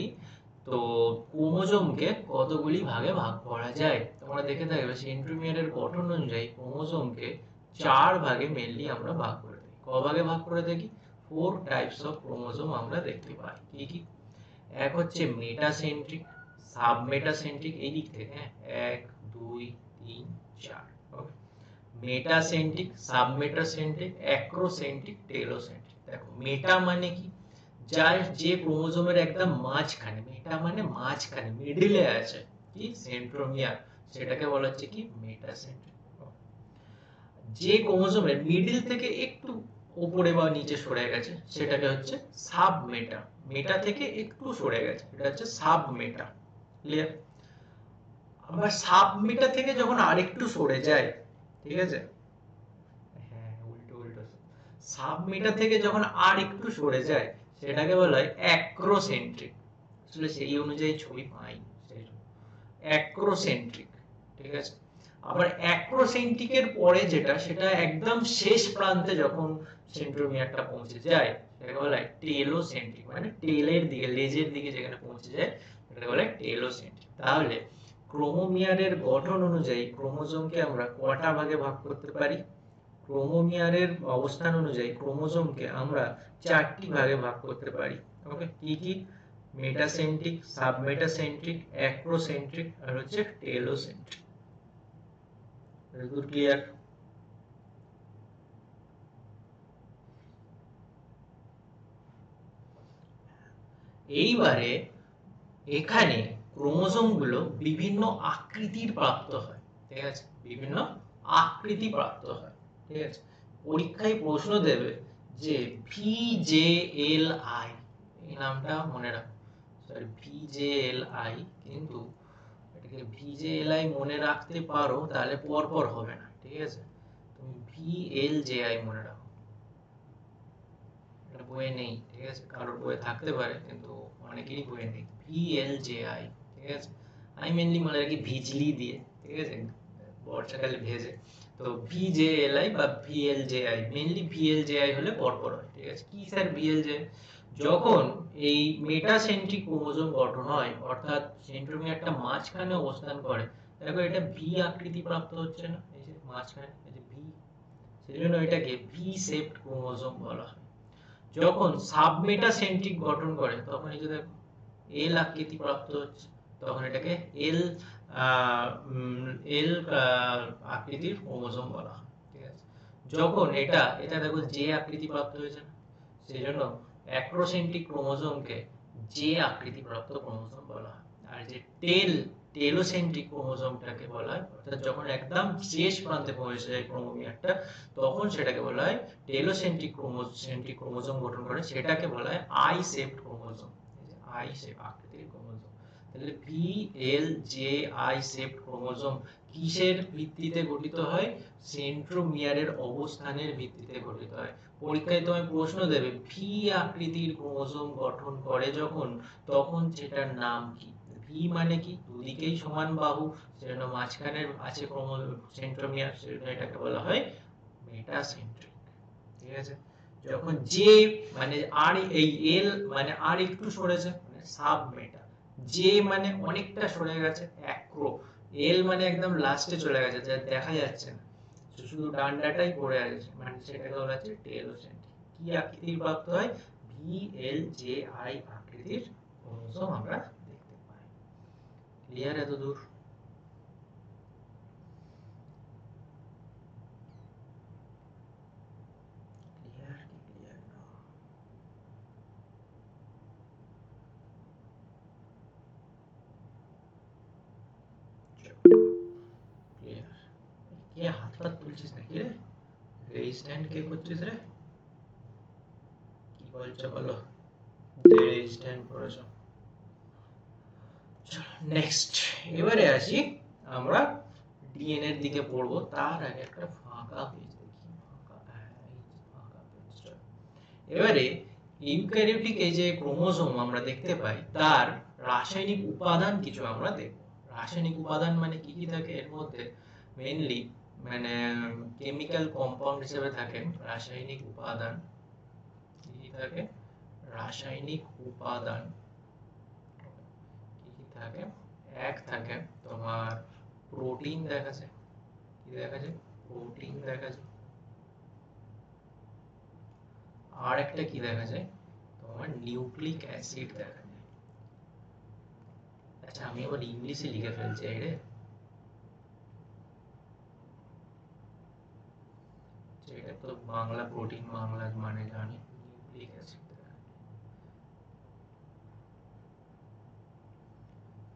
তো ক্রোমোজোমকে কতগুলি ভাগে ভাগ করা যায়? তোমরা দেখে থাকবে সেন্ট্রোমিয়ারের গঠন অনুযায়ী ক্রোমোজোমকে 4 ভাগে মেইনলি আমরা ভাগ করে থাকি। ক ভাগে ভাগ করে থাকি? 4 টাইপস অফ ক্রোমোজোম আমরা দেখতে পাই। কি কি? এক হচ্ছে মেটাসেন্ট্রিক, সাবমেটাসেন্ট্রিক, এই দিক থেকে 1 2 3 4। ওকে, মেটাসেন্ট্রিক, সাবমেটাসেন্ট্রিক, অ্যাক্রোসেন্ট্রিক, টেলোসেন্ট্রিক। দেখো, মেটা মানে কি? যার যে ক্রোমোজোমের একদম মাঝখানে, মেটা মানে মাঝখানে, মিডলে আছে কি? সেন্ট্রোমিয়ার, সেটাকে বলা হচ্ছে কি? মেটাসেন্ট্রিক। যে ক্রোমোজোমের মিডল থেকে একটু উপরে বা নিচে সরে গেছে সেটাকে হচ্ছে সাবমেটা। মেটা থেকে একটু সরে গেছে, এটা হচ্ছে সাবমেটা। ক্লিয়ার? আবার সাবমিটার থেকে যখন আরেকটু সরে যায়, ঠিক আছে, হ্যাঁ উল্টো উল্টো, সাবমিটার থেকে যখন আর একটু সরে যায় সেটাকে বলা হয় অ্যাক্রোসেন্ট্রিক। আসলে সেই অনুযায়ী ছবি পাই, সেই অ্যাক্রোসেন্ট্রিক, ঠিক আছে। আবার অ্যাক্রোসেন্ট্রিকের পরে যেটা, সেটা একদম শেষ প্রান্তে যখন সেন্ট্রোমিয়ারটা পৌঁছে যায় সেটাকে বলা হয় টেলোসেন্ট্রিক, মানে টেলের দিকে, লেজের দিকে যেখানে পৌঁছে যায় সেটাকে বলা হয় টেলোসেন্ট্রিক। তাহলে ক্রোমোমিয়ারের গঠন অনুযায়ী ক্রোমোজোমকে আমরা কটা ভাগে ভাগ করতে পারি? ক্রোমোমিয়ারের অবস্থান অনুযায়ী ক্রোমোজোমকে আমরা 4টি ভাগে ভাগ করতে পারি। ওকে, কি কি? মেটাসেন্ট্রিক, সাবমেটাসেন্ট্রিক, অ্যাক্রোসেন্ট্রিক আর হচ্ছে টেলোসেন্ট্রিক। এতদূর ক্লিয়ার? এইবারে এখানে ক্রোমোজোমগুলো বিভিন্ন আকৃতির প্রাপ্ত হয়, ঠিক আছে, বিভিন্ন আকৃতি প্রাপ্ত হয়, ঠিক আছে। পরীক্ষায় প্রশ্ন দেবে যে VJLI, এই নামটা মনে রাখো, সরি VJLI, কিন্তু এটাকে VJLI মনে রাখতে পারো তাহলে পরপর হবে না, ঠিক আছে। তুমি VLJI মনে রাখো, এটা বইয়ে নেই, ঠিক আছে, কারোর বইয়ে থাকতে পারে কিন্তু অনেকেরই বইয়ে নেই। VLJI, ঠিক আছে। আমি মেনলি মনে রাখি ভিজলি দিয়ে, ঠিক আছে, বর্ষাকালে ভেজে। তো VJLI বা VLJI, মেনলি VLJI হলে পরপর হয়, ঠিক আছে। কি স্যার VLJI? যখন এই মেটাসেন্ট্রিক ক্রোমোজোম গঠন হয়, অর্থাৎ সেন্ট্রোমিয়ারটা মাঝখানে অবস্থান করে, দেখো এটা ভি আকৃতি প্রাপ্ত হচ্ছে না, এই যে মাঝখানে এই যে ভি, সেজন্য এটাকে ভি শেপড ক্রোমোজোম বলা হয়। যখন সাবমেটাসেন্ট্রিক গঠন করে তখন এই যে দেখো এল আকৃতি প্রাপ্ত হচ্ছে, তখন এটাকে এল এল আকৃতির ক্রোমোজোম বলা হয়, ঠিক আছে। যখন এটা এটা দেখো জে আকৃতি প্রাপ্ত হয়েছে না, সেজন্য অ্যাক্রোসেন্ট্রিক ক্রোমোজোমকে জে আকৃতি প্রাপ্ত ক্রোমোজোম বলা হয়। আর যে টেলোসেন্ট্রিক ক্রোমোজোমটাকে বলা হয়, অর্থাৎ যখন একদম শেষ প্রান্তে পৌঁছে যায় ক্রোমোমিয়ারটা, তখন সেটাকে বলা হয় টেলোসেন্ট্রিক ক্রোমোজোম গঠন করে, সেটাকে বলা হয় I shaped chromosome, I shape আকৃতির ক্রোমোজোম। তাহলে VLJI শেপড ক্রোমোজোম কিসের ভিত্তিতে গঠিত হয়? সেন্ট্রোমিয়ারের অবস্থানের ভিত্তিতে গঠিত হয়। পরীক্ষায় তোমায় প্রশ্ন দেবে ভি আকৃতির ক্রোমোজোম গঠন করে যখন, তখন সেটার নাম কি? ভি মানে কি? দুদিকেই সমান বাহু, সেজন্য মাঝখানে আছে সেন্ট্রোমিয়ার, সেজন্য এটাকে বলা হয় মেটাসেন্ট্রিক, ঠিক আছে। যখন জে মানে আর, এই এল মানে আর একটু সরেছে মানে সাবমেটা, জে মানে অনেকটা সরে গেছে অ্যাক্রো, এল মানে একদম লাস্টে চলে গেছে যা দেখা যাচ্ছে না, শুধু ডান্ডাটাই পড়ে আছে, মানে সেটাকে বলা হচ্ছে টেলোসেন্ট্রিক। কি আকৃতির প্রাপ্ত হয়? VLJI আকৃতির ক্রোমোজোম আমরা দেখতে পাই। ক্লিয়ার এতদূর? ক্লিয়ার কি ক্লিয়ার না? ক্লিয়ার? কে হাত পাত তুলছিস নাকি রে? এই স্ট্যান্ড কে করছিস রে? কি বলছো বলো? এই স্ট্যান্ড করেছো। নেক্সট, এবারে আসি আমরা ডিএনএ এর দিকে পড়বো। তার আগে একটা ফাঁকা পেজ দেখি, ফাঁকা পেজটা। এবারে ইউক্যারিওটিক এই যে ক্রোমোজোম আমরা দেখতে পাই, তার রাসায়নিক উপাদান কিছু আমরা দেখব। রাসায়নিক উপাদান মানে কি কি থাকে এর মধ্যে? মেইনলি মানে কেমিক্যাল কম্পাউন্ড হিসেবে থাকে রাসায়নিক উপাদান। কি থাকে? রাসায়নিক উপাদান কি কি থাকে? এক থাকে তোমার প্রোটিন দেখা যায়, কি দেখা যায়? প্রোটিন দেখা যায়। আর একটা কি দেখা যায়? তোমার নিউক্লিক অ্যাসিড দেখা যায়। আচ্ছা আমি আবার ইংলিশে লিখে ফেলছি রে, এটা তো বাংলা প্রোটিন, বাংলা মানে জানি, নিউক্লিক অ্যাসিড।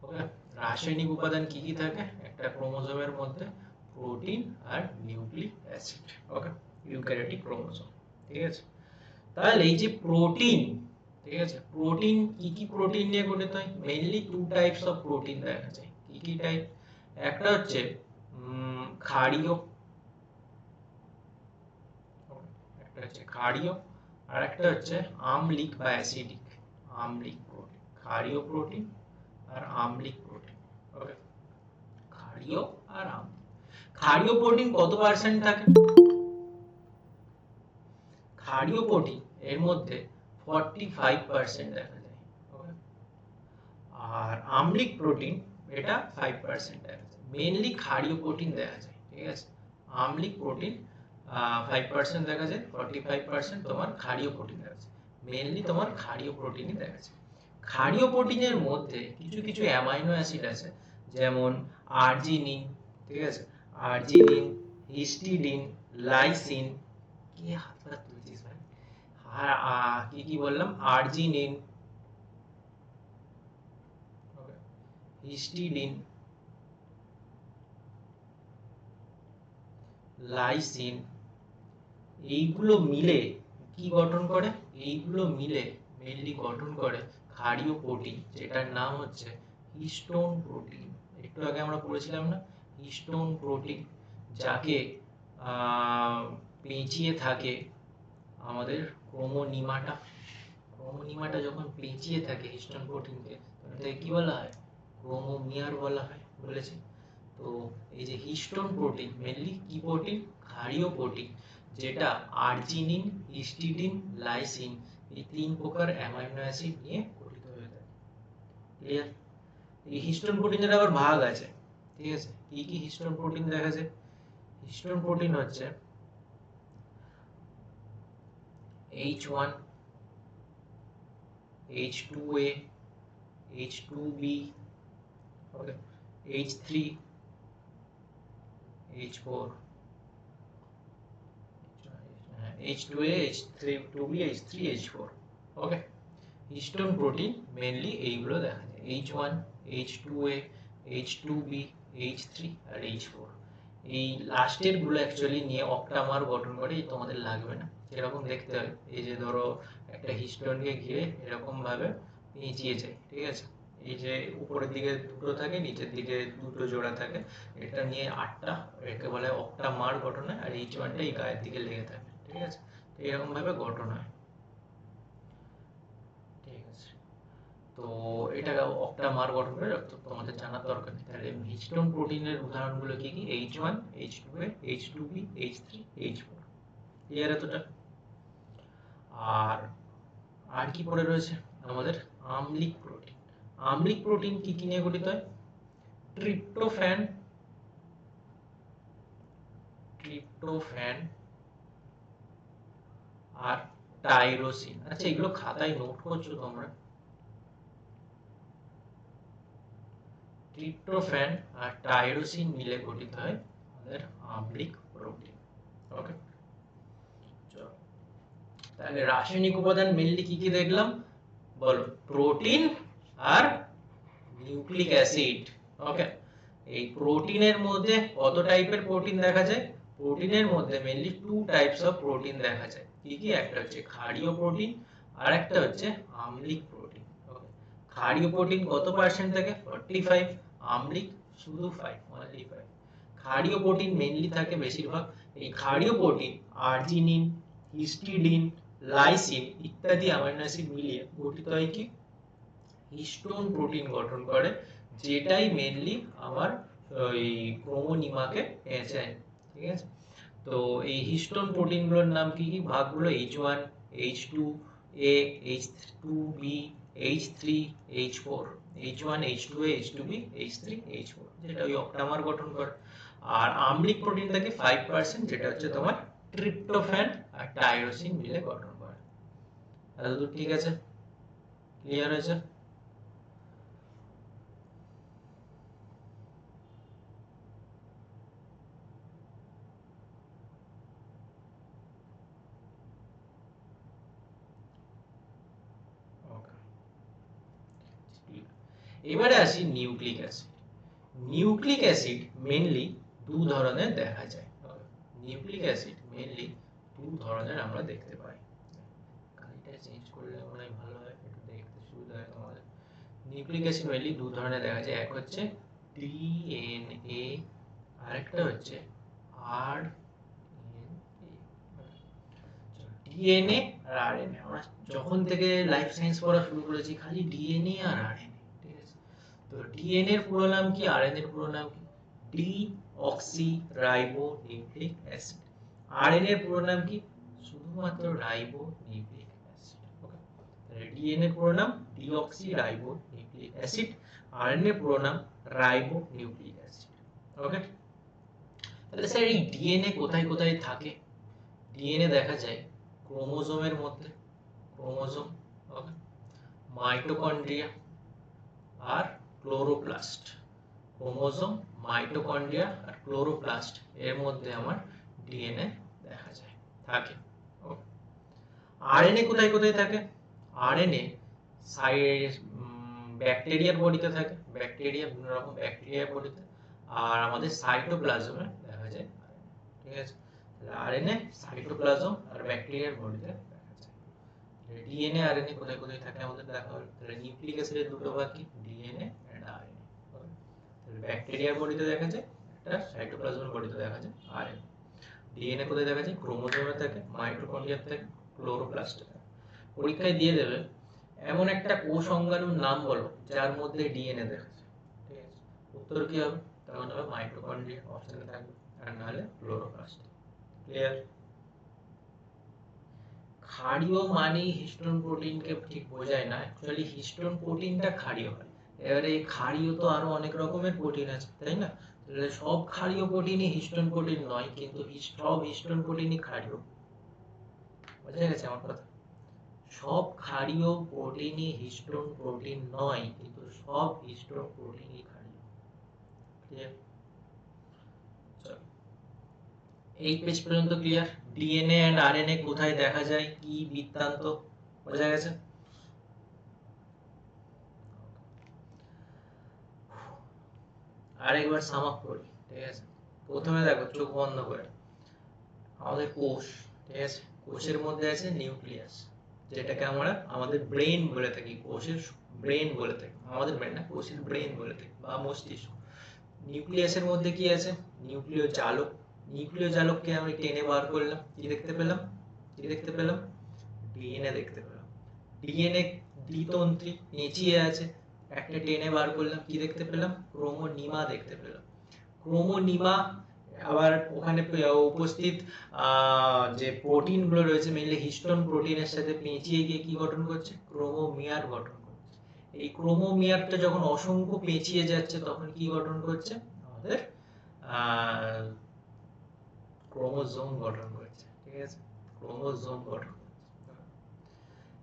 ওকে, রাসায়নিক উপাদান কি কি থাকে একটা ক্রোমোজোমের মধ্যে? প্রোটিন আর নিউক্লিক অ্যাসিড। ওকে, ইউক্যারিওটিক ক্রোমোজোম, ঠিক আছে। তাহলে এই যে প্রোটিন, ঠিক আছে, প্রোটিন কি কি প্রোটিন নিয়ে গঠিত হয়? Mainly two types of protein দেখা যায়। কি কি টাইপ? একটা হচ্ছে ক্ষারীয়, একটা হচ্ছে ক্ষারীয়, আর একটা হচ্ছে আম্লিক বা অ্যাসিডিক। আম্লিক প্রোটিন, ক্ষারীয় প্রোটিন আর আম্লিক প্রোটিন। ওকে, ক্ষারীয় আর আম্লিক। ক্ষারীয় প্রোটিন কত পার্সেন্ট থাকে? ক্ষারীয় প্রোটিন এর মধ্যে 45% দেখা যায়। ওকে, আর আম্লিক প্রোটিন এটা 5% দেখা যায়। মেইনলি ক্ষারীয় প্রোটিন দেখা যায়, ঠিক আছে। আম্লিক প্রোটিন 5% দেখা যায়, 45% তোমার ক্ষারীয় প্রোটিন দেখা যায়। মেইনলি তোমার ক্ষারীয় প্রোটিনই দেখা যায়। ক্ষারীয় প্রোটিনের মধ্যে কিছু কিছু অ্যামাইনো অ্যাসিড আছে, যেমন আর্জিনিন, ঠিক আছে, আর্জিনিন, হিস্টিডিন, লাইসিন। কি হাত পা তুলছিস ভাই? আর কি কি বললাম? আর্জিনিন, হিস্টিডিন, লাইসিন, এইগুলো মিলে কি গঠন করে? এইগুলো মিলে মেইনলি গঠন করে ক্ষারীয় প্রোটিন, যেটার নাম হচ্ছে হিস্টোন প্রোটিন। একটু আগে আমরা পড়েছিলাম না হিস্টোন প্রোটিন, যাকে পেঁচিয়ে থাকে আমাদের ক্রোমোনিমাটা। ক্রোমোনিমাটা যখন পেঁচিয়ে থাকে হিস্টোন প্রোটিনকে, তখন তাকে কি বলা হয়? ক্রোমোমিয়ার বলা হয়, বলেছি। তো এই যে হিস্টোন প্রোটিন মেইনলি কি প্রোটিন? ক্ষারীয় প্রোটিন, যেটা আর্জিনিন, হিস্টিডিন, লাইসিন এই 3 প্রকার অ্যামাইনো অ্যাসিড নিয়ে গঠিত হয়ে থাকে। ক্লিয়ার? এই হিস্টোন প্রোটিনের আবার ভাগ আছে, ঠিক আছে। কি কি হিস্টোন প্রোটিন দেখা যায়? হিস্টোন প্রোটিন হচ্ছে H1, H2A, H2B, ওকে, H3, H4, H2A, H3, 2B, H3, H4। ওকে, হিস্টোন প্রোটিন মেইনলি এইগুলো দেখা যায়, H1, H2A, H2B, H3 আর H4। এই লাস্টের গুলো অ্যাকচুয়ালি নিয়ে অক্টামার গঠন করে, এই তোমাদের লাগবে না। যেরকম দেখতে হয়, এই যে ধরো একটা হিস্টোনকে ঘিরে এরকম ভাবে পেঁচিয়ে যায়, ঠিক আছে। এই যে উপরের দিকে দুটো থাকে, নিচের দিকে দুটো জোড়া থাকে, এটা নিয়ে 8টা, একে বলে অক্টামার গঠন হয়। আর H1টা এই গায়ের দিকে লেগে থাকে, ঠিক আছে। তো এরকম ভাবে গঠন হয়, ঠিক আছে। তো এটা অক্টামার গঠন করে, তো তোমাদের জানার দরকার নেই। তাহলে হিস্টোন প্রোটিনের উদাহরণগুলো কি কি? H1, H2A, H2B, H3, H4। Clear এতটা? আর আর কি পড়ে রয়েছে আমাদের? আম্লিক প্রোটিন। আম্লিক প্রোটিন কি কি নিয়ে গঠিত হয়? ট্রিপ্টোফ্যান, ট্রিপ্টোফ্যান আর টাইরোসিন। আচ্ছা, এগুলো খাতায় নোট করছো তোমরা? ট্রিপ্টোফ্যান আর টাইরোসিন মিলে গঠিত হয় আমাদের আম্লিক প্রোটিন। ওকে, চলো তাহলে রাসায়নিক উপাদান মেইনলি কি কি দেখলাম বলো? প্রোটিন আর নিউক্লিক অ্যাসিড। ওকে, এই প্রোটিনের মধ্যে কত টাইপের প্রোটিন দেখা যায়? প্রোটিনের মধ্যে মেইনলি 2 টাইপস অফ প্রোটিন দেখা যায়। কি কি? একটা হচ্ছে ক্ষারীয় প্রোটিন আর একটা হচ্ছে আম্লিক প্রোটিন। ওকে, ক্ষারীয় প্রোটিন কত পার্সেন্ট থাকে? 45, আম্লিক শুধু 5, অনলি 5। ক্ষারীয় প্রোটিন মেইনলি থাকে বেশিরভাগ, এই ক্ষারীয় প্রোটিন আর্জিনিন, হিস্টিডিন, লাইসিন ইত্যাদি অ্যামাইনো অ্যাসিড মিলিয়ে গঠিত হয় কি? হিস্টোন প্রোটিন গঠন করে, যেটাই মেইনলি আমার ওই ক্রোমোনিমাকে পেঁচায়, ঠিক আছে। তো এই হিস্টোন প্রোটিনগুলোর নাম কি কি? ভাগগুলো H1, H2A, H2B, H3, H4। H1, H2A, H2B, H3, H4, যেটা ওই অক্টামার গঠন করে। আর আম্লিক প্রোটিন থাকে 5%, যেটা হচ্ছে তোমার ট্রিপ্টোফ্যান আর টাইরোসিন মিলে গঠন করে। এতদূর ঠিক আছে? ক্লিয়ার হয়েছে? এবারে আসি nucleic acid. Nucleic acid mainly 2 ধরনের দেখা যায়। নিউক্লিক অ্যাসিড মেইনলি 2 ধরনের আমরা দেখতে পাই। কালিটা চেঞ্জ করলে মনে হয় ভালো হয়, একটু দেখতে সুবিধা হয় তোমাদের। নিউক্লিক অ্যাসিড মেইনলি 2 ধরনের দেখা যায়। এক হচ্ছে ডিএনএ, আরেকটা হচ্ছে আর ডিএনএ আর আরএনএ। আমরা যখন থেকে লাইফ সায়েন্স পড়া শুরু করেছি খালি ডিএনএ আর আরএনএ, ঠিক আছে? তো ডিএনএ এর পুরো নাম কি, আরএনএ এর পুরো নাম কি? D oxy ribo nucleic acid. RNA এর পুরো নাম কি? শুধুমাত্র রাইবো নিউক্লিক অ্যাসিড। ওকে, তাহলে ডিএনএ এর পুরো নাম deoxy ribo nucleic acid, RNA এর পুরো নাম রাইবো নিউক্লিক অ্যাসিড। ওকে, তাহলে স্যার এই ডিএনএ কোথায় কোথায় থাকে? ডিএনএ দেখা যায় ক্রোমোজোমের মধ্যে, ক্রোমোজোম, ওকে, মাইটোকন্ড্রিয়া আর ক্লোরোপ্লাস্ট। ক্রোমোজোম, মাইটোকন্ড্রিয়া আর ক্লোরোপ্লাস্ট এর মধ্যে আমার ডিএনএ দেখা যায়, থাকে। ওকে, আরএনএ কোথায় কোথায় থাকে? আরএনএ ব্যাকটেরিয়ার বডিতে থাকে, ব্যাকটেরিয়া, বিভিন্ন রকম ব্যাকটেরিয়ার বডিতে, আর আমাদের সাইটোপ্লাজমে দেখা যায়, ঠিক আছে? আরএনএ সাইটোপ্লাজম আর ব্যাকটেরিয়ার বডিতে দেখা যায়। ডিএনএ আরএনএ কোথায় কোথায় থাকে আমাদের দেখা হলো। তাহলে নিউক্লিক অ্যাসিডের দুটো ভাগ কি? DNA and RNA. তাহলে ব্যাকটেরিয়ার বডিতে দেখা যায়, একটা সাইটোপ্লাজমের বডিতে দেখা যায় আরএনএ। ডিএনএ কোথায় দেখা যায়? ক্রোমোজোমে থাকে, মাইটোকন্ড্রিয়াতে থাকে, ক্লোরোপ্লাস্টে থাকে। পরীক্ষায় দিয়ে দেবে এমন একটা কোষ অঙ্গাণুর নাম বলো যার মধ্যে ডিএনএ দেখা যায়, ঠিক আছে? উত্তর কি হবে? তখন হবে মাইটোকন্ড্রিয়া, অপশনে থাকবে, আর না হলে ক্লোরোপ্লাস্ট। ক্লিয়ার? ক্ষারীয় মানে হিস্টোন প্রোটিনকে ঠিক বোঝায় না, অ্যাকচুয়ালি হিস্টোন প্রোটিনটা ক্ষারীয় হয়। এবারে এই ক্ষারীয় তো আরো অনেক রকমের প্রোটিন আছে, তাই না? তাহলে সব ক্ষারীয় প্রোটিনই হিস্টোন প্রোটিন নয়, কিন্তু সব হিস্টোন প্রোটিনই ক্ষারীয়। বোঝা গেছে আমার কথা? সব ক্ষারীয় প্রোটিনই হিস্টোন প্রোটিন নয়, কিন্তু সব হিস্টোন প্রোটিনই ক্ষারীয়। ক্লিয়ার? চলো, এই পেজ পর্যন্ত ক্লিয়ার? ডিএনএ এন্ড আরএনএ কোথায় দেখা যায়, কি বৃত্তান্ত, বোঝা গেছে? আরেকবার সাম আপ করি, ঠিক আছে? প্রথমে দেখো, চোখ বন্ধ করে, আমাদের কোষ, ঠিক আছে? কোষের মধ্যে আছে নিউক্লিয়াস, যেটাকে আমরা আমাদের ব্রেন বলে থাকি, কোষের ব্রেন বলে থাকি, আমাদের ব্রেন না, কোষের ব্রেন বলে থাকি, বা মস্তিষ্ক। নিউক্লিয়াসের মধ্যে কি আছে? নিউক্লিয় জালক। নিউক্লিয় জালককে আমি টেনে বার করলাম, কি দেখতে পেলাম? কি দেখতে পেলাম? ডিএনএ দেখতে পেলাম। ডিএনএ দ্বিতন্ত্রী, পেঁচিয়ে আছে, একটা টেনে বার করলাম, কি দেখতে পেলাম? ক্রোমোনিমা দেখতে পেলাম। ক্রোমোনিমা, আবার ওখানে উপস্থিত যে প্রোটিন গুলো রয়েছে, মেইনলি হিস্টোন প্রোটিনের সাথে পেঁচিয়ে গিয়ে কি গঠন করছে? ক্রোমোমিয়ার গঠন করছে। এই ক্রোমোমিয়ারটা যখন অসংখ্য পেঁচিয়ে যাচ্ছে তখন কি গঠন করছে? আমাদের ক্রোমোজোম গঠন করছে, ঠিক আছে? ক্রোমোজোম গঠন করছে।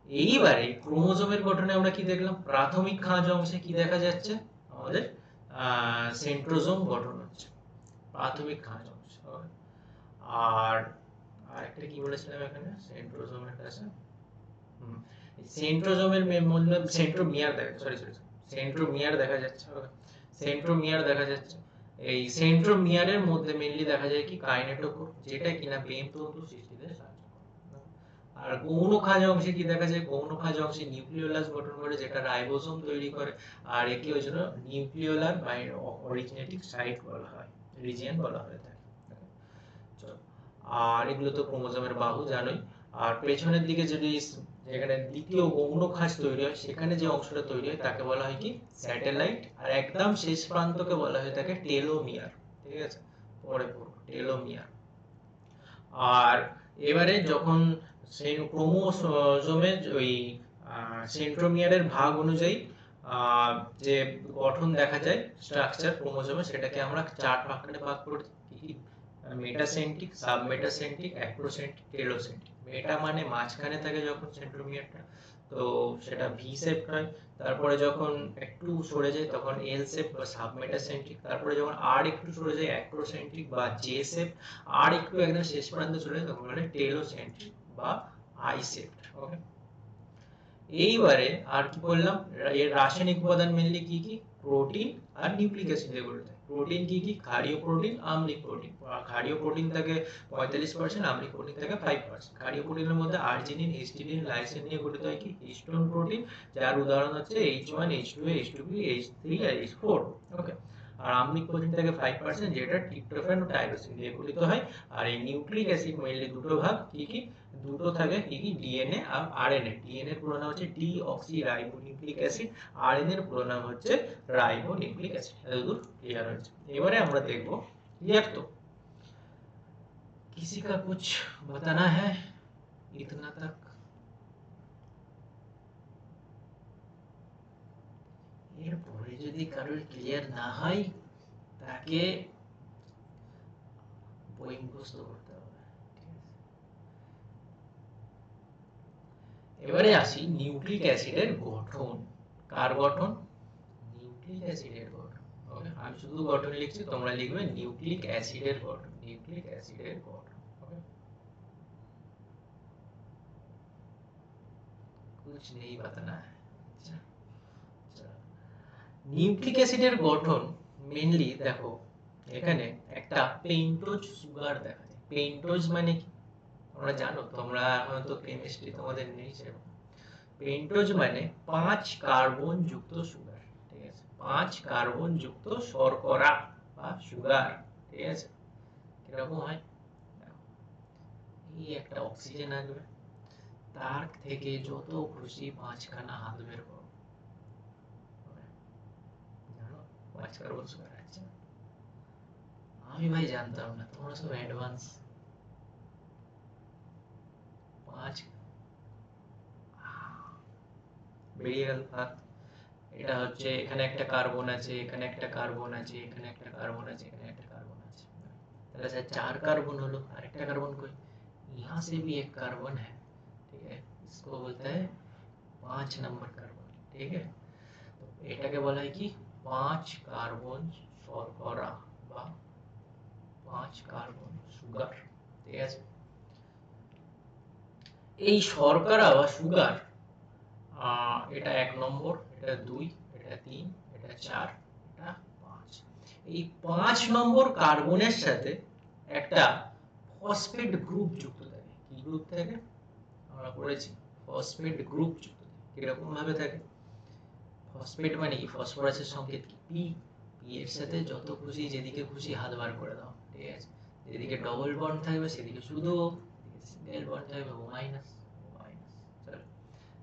এইবারে ক্রোমোজোমের গঠনে আমরা কি দেখলাম? প্রাথমিক খাঁজ অংশে কি দেখা যাচ্ছে? আমাদের সেন্ট্রোজোম গঠন হচ্ছে, প্রাথমিক খাঁজ অংশে। আর আরেকটা কি বলেছিলাম এখানে? সেন্ট্রোজোমের কাছে সেন্ট্রোজোমের মধ্যে সেন্ট্রোমিয়ার দেখা, সেন্ট্রোমিয়ার দেখা যাচ্ছে, সেন্ট্রোমিয়ার দেখা যাচ্ছে। এই সেন্ট্রোমিয়ারের মধ্যে মেইনলি দেখা যায় কি? কাইনেটোকোর, যেটা কিনা প্রেমতন্তু সৃষ্টিতে সাহায্য করে। আর গৌণ খাঁজ অংশে কি দেখা যায়? গৌণ খাঁজ অংশে নিউক্লিওলাস গঠন করে, যেটা রাইবোসোম তৈরি করে, আর একে ওই জন্য নিউক্লিওলার বা অরিজিনেটিক সাইট বলা হয়, রিজিয়ন বলা হয়ে থাকে। আর এগুলো তো ক্রোমোজোমের বাহু, জানোই। আর পেছনের দিকে যদি যেখানে দ্বিতীয় গৌণ খাঁজ তৈরি হয়, সেখানে যে অংশটা তৈরি হয় তাকে বলা হয় কি? স্যাটেলাইট। আর একদম শেষ প্রান্তকে বলা হয়ে থাকে টেলোমিয়ার, ঠিক আছে? পরে পড়বো টেলোমিয়ার। আর এবারে যখন সেই ক্রোমোজোমের ওই সেন্ট্রোমিয়ারের ভাগ অনুযায়ী যে গঠন দেখা যায়, স্ট্রাকচার ক্রোমোজোমে, সেটাকে আমরা চার ভাগে ভাগ করি। কি? Metacentric, submetacentric, acrocentric, telocentric. Meta মানে মাঝখানে থাকে যখন সেন্ট্রোমিয়ারটা, তো সেটা ভি শেপ হয়। তারপরে যখন একটু সরে যায় তখন এল শেপ বা সাবমেটাসেন্ট্রিক। তারপরে যখন আর একটু সরে যায় অ্যাক্রোসেন্ট্রিক বা জে শেপ। আর একটু একদম শেষ প্রান্তে চলে যায় তখন মানে টেলোসেন্ট্রিক বা আই শেপ। ওকে, এইবারে আর কি বললাম? এর রাসায়নিক উপাদান মেনলি কি কি? প্রোটিন আর নিউক্লিক অ্যাসিড দিয়ে গঠিত। প্রোটিন কি কি? ক্ষারীয় প্রোটিন, আম্লিক প্রোটিন। ক্ষারীয় প্রোটিন থাকে 45%, আম্লিক প্রোটিন থাকে 5%। ক্ষারীয় প্রোটিনের মধ্যে আর্জিনিন, হিস্টিডিন, লাইসিন নিয়ে গঠিত হয় কি? হিস্টোন প্রোটিন, যার উদাহরণ হচ্ছে H1, H2, H2B, H3 আর H4। ওকে, আর আম্লিক প্রোটিন থাকে 5%, যেটা ট্রিপ্টোফ্যান ও টাইরোসিন দিয়ে গঠিত হয়। আর এই নিউক্লিক অ্যাসিড মেইনলি দুটো ভাগ, কি কি দুটো থাকে, কি কি ডিএনএ আর আরএনএ। ডিএনএ এর পুরো নাম হচ্ছে ডিঅক্সিরাইবোনিউক্লিক অ্যাসিড, আরএনএ এর পুরো নাম হচ্ছে রাইবোনিউক্লিক অ্যাসিড। এতদূর ক্লিয়ার হয়েছে? এবারে আমরা দেখব, ক্লিয়ার তো? किसी का कुछ बताना है इतना तक? এরপরে যদি কারোর ক্লিয়ার না হয় তাকে বই মুখস্থ করতে হবে, ঠিক আছে? এবারে আসি নিউক্লিক অ্যাসিডের গঠন। কার গঠন? নিউক্লিক অ্যাসিডের গঠন। ওকে, আমি শুধু গঠন লিখছি, তোমরা লিখবে নিউক্লিক অ্যাসিডের গঠন। নিউক্লিক অ্যাসিডের গঠন। ওকে, कुछ नहीं बताना है। अच्छा, নিউক্লিক অ্যাসিডের গঠন মেইনলি দেখো, এখানে একটা পেন্টোজ সুগার দেখা যায়। পেন্টোজ মানে কি তোমরা জানো? তোমরা এখন তো কেমিস্ট্রি তোমাদের নেই সেরকম। পেন্টোজ মানে 5 কার্বন যুক্ত সুগার, ঠিক আছে? 5 কার্বন যুক্ত শর্করা বা সুগার, ঠিক আছে? কিরকম হয় দেখো, এই একটা অক্সিজেন আসবে, তার থেকে যত খুশি 5খানা হাত বের করো, জানো 5 কার্বন সুগার আছে। আমি ভাই জানতাম না, তোমরা সব অ্যাডভান্স। 5 বেরিয়ে গেল হাত। এটা হচ্ছে, এখানে একটা কার্বন আছে, এখানে একটা কার্বন আছে, এখানে একটা কার্বন আছে, এখানে একটা কার্বন আছে, তাহলে স্যার 4 कार्बन হলো। আরেকটা কার্বন কই? यहाँ से भी एक कार्बन है, ठीक है? इसको बोलते हैं 5 नंबर कार्बन, ठीक है? তো এটাকে বলা হয় কি 5 কার্বন শর্করা বা 5 কার্বন সুগার, ঠিক আছে? এই শর্করা বা সুগার, এটা 1 নম্বর, এটা 2, এটা 3, এটা 4, এটা 5। এই 5 নম্বর কার্বনের সাথে একটা ফসফেট গ্রুপ যুক্ত থাকে। কি গ্রুপ থাকে? আমরা পড়েছি ফসফেট গ্রুপ যুক্ত থাকে। কিরকম ভাবে থাকে? ফসফেট মানে কি? ফসফরাসের সংকেত কি? পি। পি এর সাথে যত খুশি যেদিকে খুশি হাত বার করে দাও, ঠিক আছে? যেদিকে ডবল বন্ড থাকবে সেদিকে শুধু ও, যেদিকে সিঙ্গেল বন্ড থাকবে ও মাইনাস, ও মাইনাস। চলো,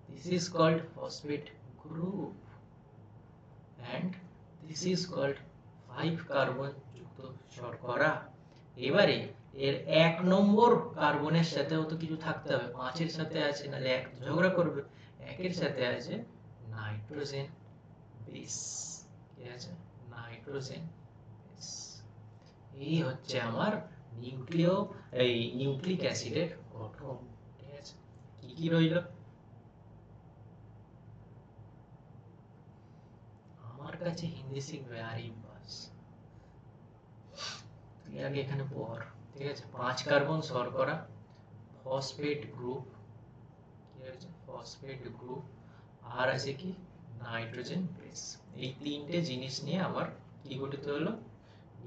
this is called phosphate group and this is called 5 carbon যুক্ত শর্করা। এবারে এর 1 নম্বর কার্বনের সাথেও তো কিছু থাকতে হবে। 5 এর সাথে আছে, নাহলে 1 ঝগড়া করবে। 1 এর সাথে আছে নাইট্রোজেন বেস, কি আছে? Nitrogen base. এই হচ্ছে আমার এই নিউক্লিক অ্যাসিডের গঠন, ঠিক আছে? কি কি রইল? আমার কাছে হিন্দি শিখবে আরই বাস। তুই আগে এখানে পড়, ঠিক আছে? 5 কার্বন শর্করা, ফসফেট গ্রুপ, কি আছে? ফসফেট গ্রুপ, আর আছে কি? Nitrogen base. এই তিনটে জিনিস নিয়ে আমার কি গঠিত হলো?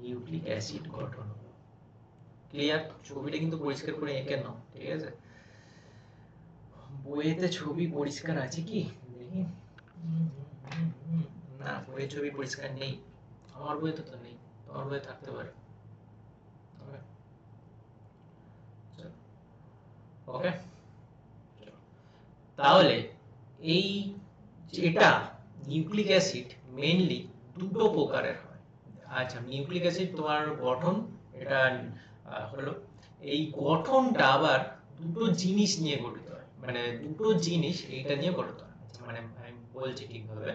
নিউক্লিক অ্যাসিড গঠন হলো। ক্লিয়ার? ছবিটা কিন্তু পরিষ্কার করে এঁকে নাও, ঠিক আছে? বইয়েতে ছবি পরিষ্কার আছে কি দেখি? না, বইয়ের ছবি পরিষ্কার নেই। আমার বইতে তো নেই, তোমার বইয়ে থাকতে পারে। ওকে, তাহলে এই যেটা নিউক্লিক অ্যাসিড মেইনলি দুটো প্রকারের হয়। আচ্ছা, নিউক্লিক অ্যাসিড তোমার গঠন এটা হলো, এই গঠনটা আবার দুটো জিনিস নিয়ে গঠিত হয়, মানে দুটো জিনিস এইটা নিয়ে গঠিত হয়। আচ্ছা, মানে আমি বলছি ঠিকভাবে,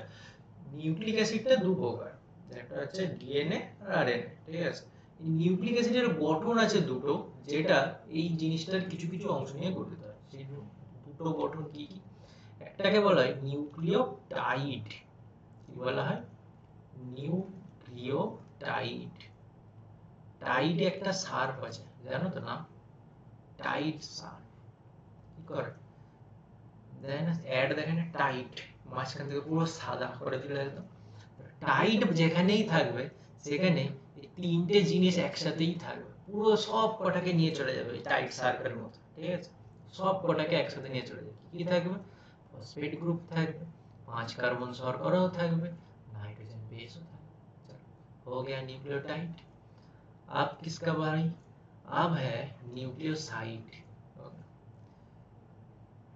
নিউক্লিক অ্যাসিডটা দু প্রকার, একটা হচ্ছে ডিএনএ আর আরএনএ, ঠিক আছে? এই নিউক্লিক অ্যাসিডের গঠন আছে দুটো, যেটা এই জিনিসটার কিছু কিছু অংশ নিয়ে গঠিত হয়। সেই দুটো গঠন কি কি? একটাকে বলা হয় নিউক্লিওটাইড। কি বলা হয়? নিউক্লিওটাইড। টাইড একটা সার্ফ আছে, জানো তো নাম? টাইড সার্ফ কি করে? দেখেন অ্যাড, দেখেন টাইড, মাঝখান থেকে পুরো সাদা করে দিল একদম। টাইড যেখানেই থাকবে সেখানে এই তিনটে জিনিস একসাথেই থাকবে, পুরো সব কটাকে নিয়ে চলে যাবে এই টাইট সার্কেলের মতো, ঠিক আছে? সব কটাকে একসাথে নিয়ে চলে যাবে। কি থাকবে? ফসফেট গ্রুপ থাকবে, 5 কার্বন শর্করাও থাকবে, নাইট্রোজেন বেসও থাকবে। हो गया न्यूक्लियोटाइड। अब किसका बारी? अब है নিউক্লিওসাইড।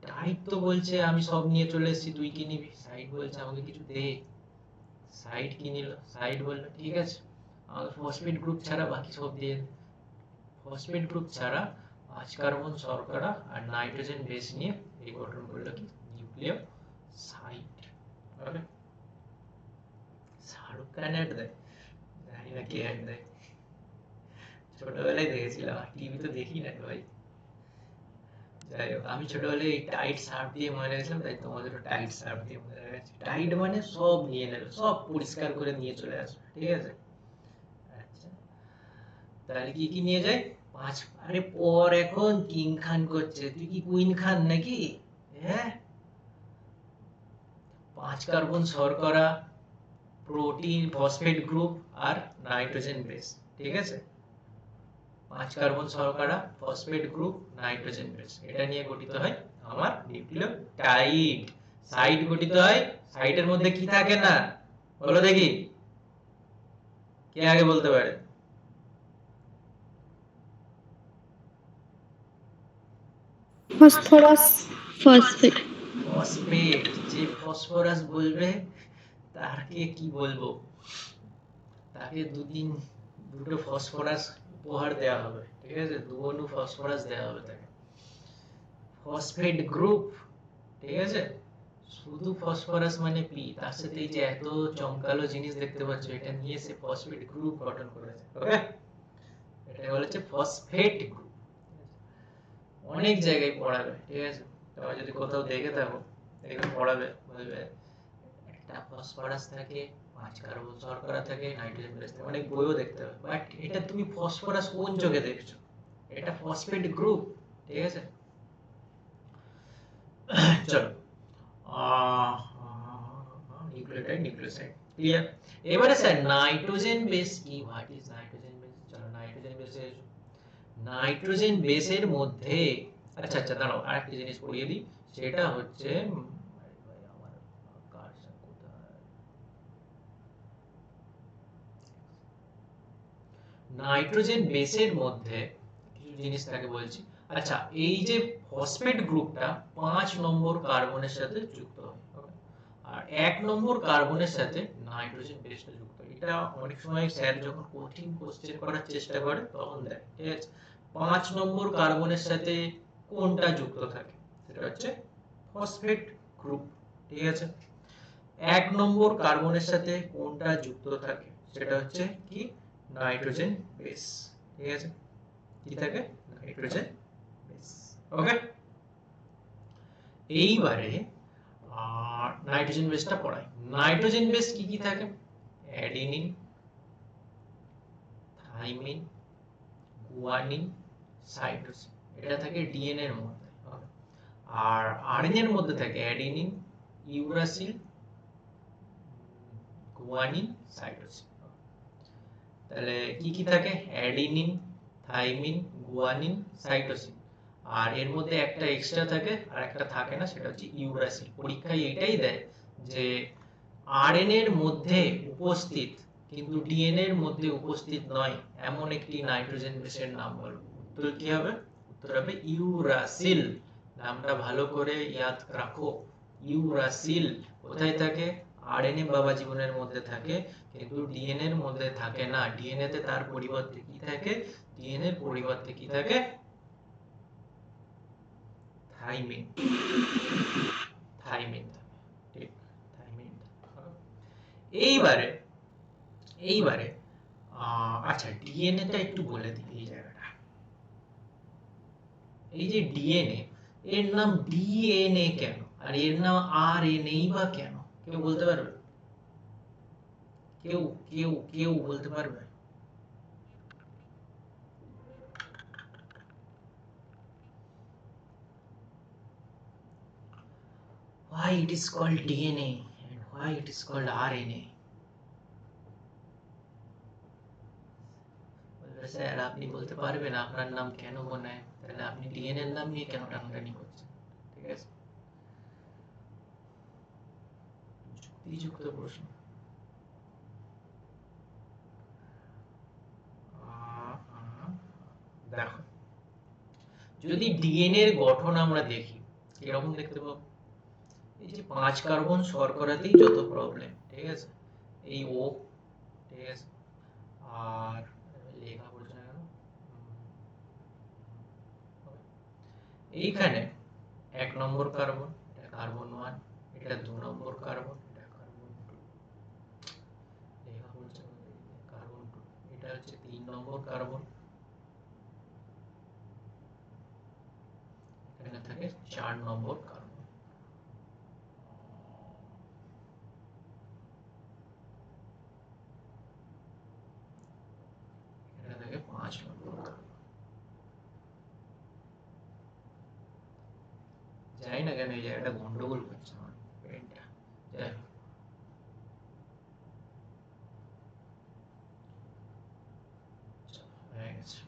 টাইড তো বলছে আমি সব নিয়ে চলে এসেছি, তুই কি নিবি? সাইড বলছে আমাকে কিছু দে। সাইড কি নিল? সাইড বললো ঠিক আছে আমাকে ফসফেট গ্রুপ ছাড়া বাকি সব দিয়ে দে। ফসফেট গ্রুপ ছাড়া 5 কার্বন শর্করা আর নাইট্রোজেন বেস নিয়ে এই গঠন করলো কি নিউক্লিওসাইড। ওকে, শাহরুখ খান অ্যাড দেয়, জানি না কে অ্যাড দেয়, ছোটবেলায় দেখেছিলাম, টিভি তো দেখি না ভাই। যাই হোক, আমি ছোটবেলায় এই টাইট সার্ফ দিয়ে মনে রেখেছিলাম, তাই তোমাদেরও টাইট সার্ফ দিয়ে মনে রেখেছি। টাইট মানে সব নিয়ে নেবে, সব পরিষ্কার করে নিয়ে চলে আসবে, ঠিক আছে? আচ্ছা, তাহলে কি কি নিয়ে যায়? 5। আরে পর এখন কিং খান করছে, তুই কি কুইন খান নাকি? হ্যাঁ, 5 কার্বন শর্করা, প্রোটিন, ফসফেট গ্রুপ আর নাইট্রোজেন বেস, ঠিক আছে? 5 কার্বন শর্করা, ফসফেট গ্রুপ, নাইট্রোজেন বেস, এটা নিয়ে গঠিত হয় আমার নিউক্লিওটাইড। সাইড গঠিত হয়, সাইডের মধ্যে কি থাকে না বলো দেখি, কে আগে বলতে পারে? ফসফরাস। ফসফেট। ফসফেট। যে ফসফরাস বলবে তাকে কি বলবো, তাকে দুটো ফসফরাস উপহার দেওয়া হবে, ঠিক আছে? 2 অণু ফসফরাস দেওয়া হবে তাকে। ফসফেট গ্রুপ, ঠিক আছে? শুধু ফসফরাস মানে পি, তার সাথে এই যে এত চমকালো জিনিস দেখতে পাচ্ছ, এটা নিয়ে সে ফসফেট গ্রুপ গঠন করেছে। ওকে, এটা বলেছে ফসফেট গ্রুপ। অনেক জায়গায় পড়াবে, ঠিক আছে? তোমরা যদি কোথাও দেখে থাকো, দেখে পড়াবে, বলবে একটা ফসফরাস থাকে, 5 কার্বন শর্করা থাকে, নাইট্রোজেন বেস থাকে, অনেক বইও দেখতে হবে। বাট এটা তুমি ফসফরাস কোন চোখে দেখছো? এটা ফসফেট গ্রুপ, ঠিক আছে? চলো, নিউক্লিওটাইড, নিউক্লিওসাইড, ক্লিয়ার? এবারে স্যার নাইট্রোজেন বেস কি? What is nitrogen base? চলো নাইট্রোজেন বেসে, নাইট্রোজেন বেসের মধ্যে, আচ্ছা আচ্ছা দাঁড়াও, আরেকটা জিনিস পড়িয়ে দিই, সেটা হচ্ছে নাইট্রোজেন বেসের মধ্যে কিছু জিনিস থাকে বলছি। আচ্ছা, এই যে ফসফেট গ্রুপটা 5 নম্বর কার্বনের সাথে যুক্ত হয়, আর 1 নম্বর কার্বনের সাথে নাইট্রোজেন বেসটা যুক্ত হয়। এটা অনেক সময় স্যার যখন কঠিন কোশ্চেন করার চেষ্টা করে তখন দেয়, ঠিক আছে? 5 নম্বর কার্বনের সাথে কোনটা যুক্ত থাকে? সেটা হচ্ছে ফসফেট গ্রুপ, ঠিক আছে? 1 নম্বর কার্বনের সাথে কোনটা যুক্ত থাকে? সেটা হচ্ছে কি নাইট্রোজেন বেস, ঠিক আছে? কি থাকে? Nitrogen base. ওকে, এইবারে নাইট্রোজেন বেসটা পড়াই। নাইট্রোজেন বেস কি কি থাকে? Adenine, thymine, guanine, cytosine. এটা থাকে ডিএনএ এর মধ্যে। আর আরএনএ এর মধ্যে থাকে অ্যাডেনিন, ইউরাসিল, গুয়ানিন, সাইটোসিন। তাহলে কি কি থাকে? Adenine, thymine, guanine, cytosine. আর এর মধ্যে একটা এক্সট্রা থাকে আর একটা থাকে না, সেটা হচ্ছে ইউরাসিল। পরীক্ষায় এটাই দেয় যে আরএনএ এর মধ্যে উপস্থিত কিন্তু ডিএনএ এর মধ্যে উপস্থিত নয় এমন একটি নাইট্রোজেন বেসের নাম বলো। উত্তর কি হবে? উত্তর হবে ইউরাসিল। নামটা ভালো করে ইয়াদ রাখো, ইউরাসিল। কোথায় থাকে? আরএনএ বাবা জীবনের মধ্যে থাকে, কিন্তু ডিএনএ এর মধ্যে থাকে না। ডিএনএ তে তার পরিবর্তে কি থাকে? ডিএনএ এর পরিবর্তে কি থাকে? থাইমিন, থাইমিন থাকে, ঠিক, থাইমিন। এইবারে এইবারে আচ্ছা ডিএনএ টা একটু বলে দিই এই জায়গাটা। এই যে ডিএনএ, এর নাম ডিএনএ কেন আর এর নাম আরএনএ বা কেন? কেউ বলতে পারবে? কেউ কেউ কেউ বলতে পারবে? Why it is called DNA and why it is called RNA? বলবে স্যার আপনি বলতে পারবেন আপনার নাম কেন মনে হয়? তাহলে আপনি ডিএনএ এর নাম নিয়ে কেন টানাটানি করছেন? ঠিক আছে, যুক্তিযুক্ত প্রশ্ন। যদি ডিএনএ এর গঠন আমরা দেখি এরকম দেখতে পাবো, এই যে 5 কার্বন শর্করাতেই যত প্রবলেম, ঠিক আছে, এই ও, ঠিক আছে, আর লেখা পড়ছে না কেন, এইখানে 1 নম্বর কার্বন, এটা কার্বন 1, এটা 2 নম্বর কার্বন, এটা কার্বন 2, লেখা পড়ছে না, কার্বন 2, এটা হচ্ছে 3 নম্বর কার্বন, এখানে থাকে 4 নম্বর কার্বন, এখানে থাকে 5 নম্বর কার্বন। জানি না কেন এই জায়গাটা গন্ডগোল করছে আমার পেনটা, যাই হোক। হয়ে গেছে।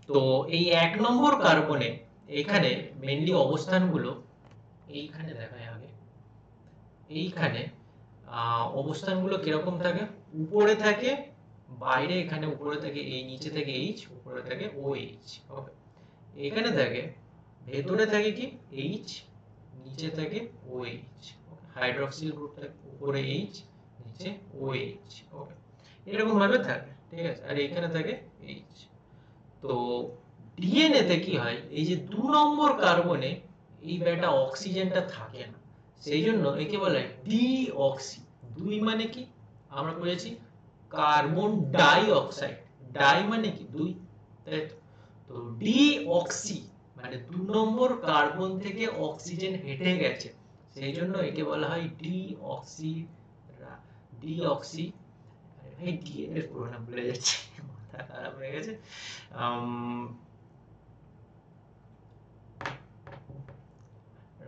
তো এই 1 নম্বর কার্বনে এখানে মেইনলি অবস্থানগুলো এইখানে দেখায় আগে, এইখানে অবস্থানগুলো কিরকম থাকে, উপরে থাকে, বাইরে এখানে উপরে থাকে এই, নিচে থেকে এইচ, উপরে থাকে ও এইচ, ওকে, এখানে থাকে, ভেতরে থাকে কি এইচ, নিচে থাকে ও এইচ, হাইড্রক্সিল গ্রুপ থাকে, উপরে এইচ, নিচে ও এইচ, ওকে, এরকম ভাবে থাকে, ঠিক আছে, আর এখানে থাকে এইচ। তো ডিএনএ তে কি হয়, এই যে 2 নম্বর কার্বনে এই বেটা অক্সিজেনটা থাকে না, সেই জন্য একে বলে ডিঅক্সি। 2 মানে কি আমরা পড়েছি কার্বন ডাই অক্সাইড, ডাই মানে কি 2, তাই তো, তো ডিঅক্সি মানে 2 নম্বর কার্বন থেকে অক্সিজেন হেঁটে গেছে, সেই জন্য একে বলা হয় ডিঅক্সি, ডিঅক্সি, আরে ভাই ডিএনএ এর পুরো নাম ভুলে যাচ্ছি, মাথা খারাপ হয়ে গেছে।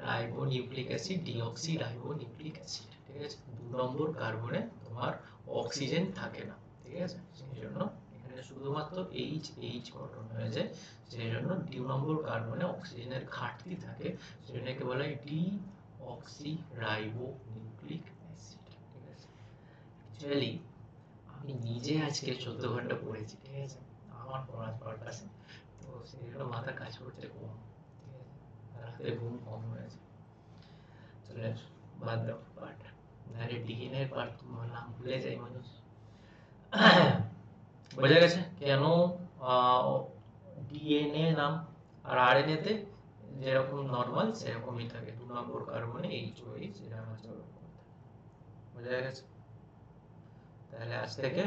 Ribonucleic acid, deoxy ribonucleic acid, ঠিক আছে, 2 নম্বর কার্বনে তোমার অক্সিজেন থাকে না, ঠিক আছে, সেই জন্য এখানে শুধুমাত্র এইচ এইচ গঠন হয়ে যায়, সেই জন্য 2 নম্বর কার্বনে অক্সিজেনের ঘাটতি থাকে, সেই জন্য একে বলা হয় ডিঅক্সি রাইবোনিউক্লিক অ্যাসিড, ঠিক আছে। অ্যাকচুয়ালি আমি নিজে আজকে 14 ঘন্টা পড়েছি, ঠিক আছে, আমার পড়ার পারপাসে, তো সেই জন্য মাথা কাজ করছে কম, ঠিক আছে, রাতে ঘুম কম হয়েছে, চলে বাদ দাও পার্ট, নাহলে ডিএনএ এর পার্ট নাম ভুলে যায় মানুষ। বোঝা গেছে কেন ডিএনএ নাম, আর আরএনএ তে যেরকম নরমাল সেরকমই থাকে, 2 নম্বর কার্বনে এইচ ও এইচ, এরকম আছে, বোঝা গেছে। তাহলে আজ থেকে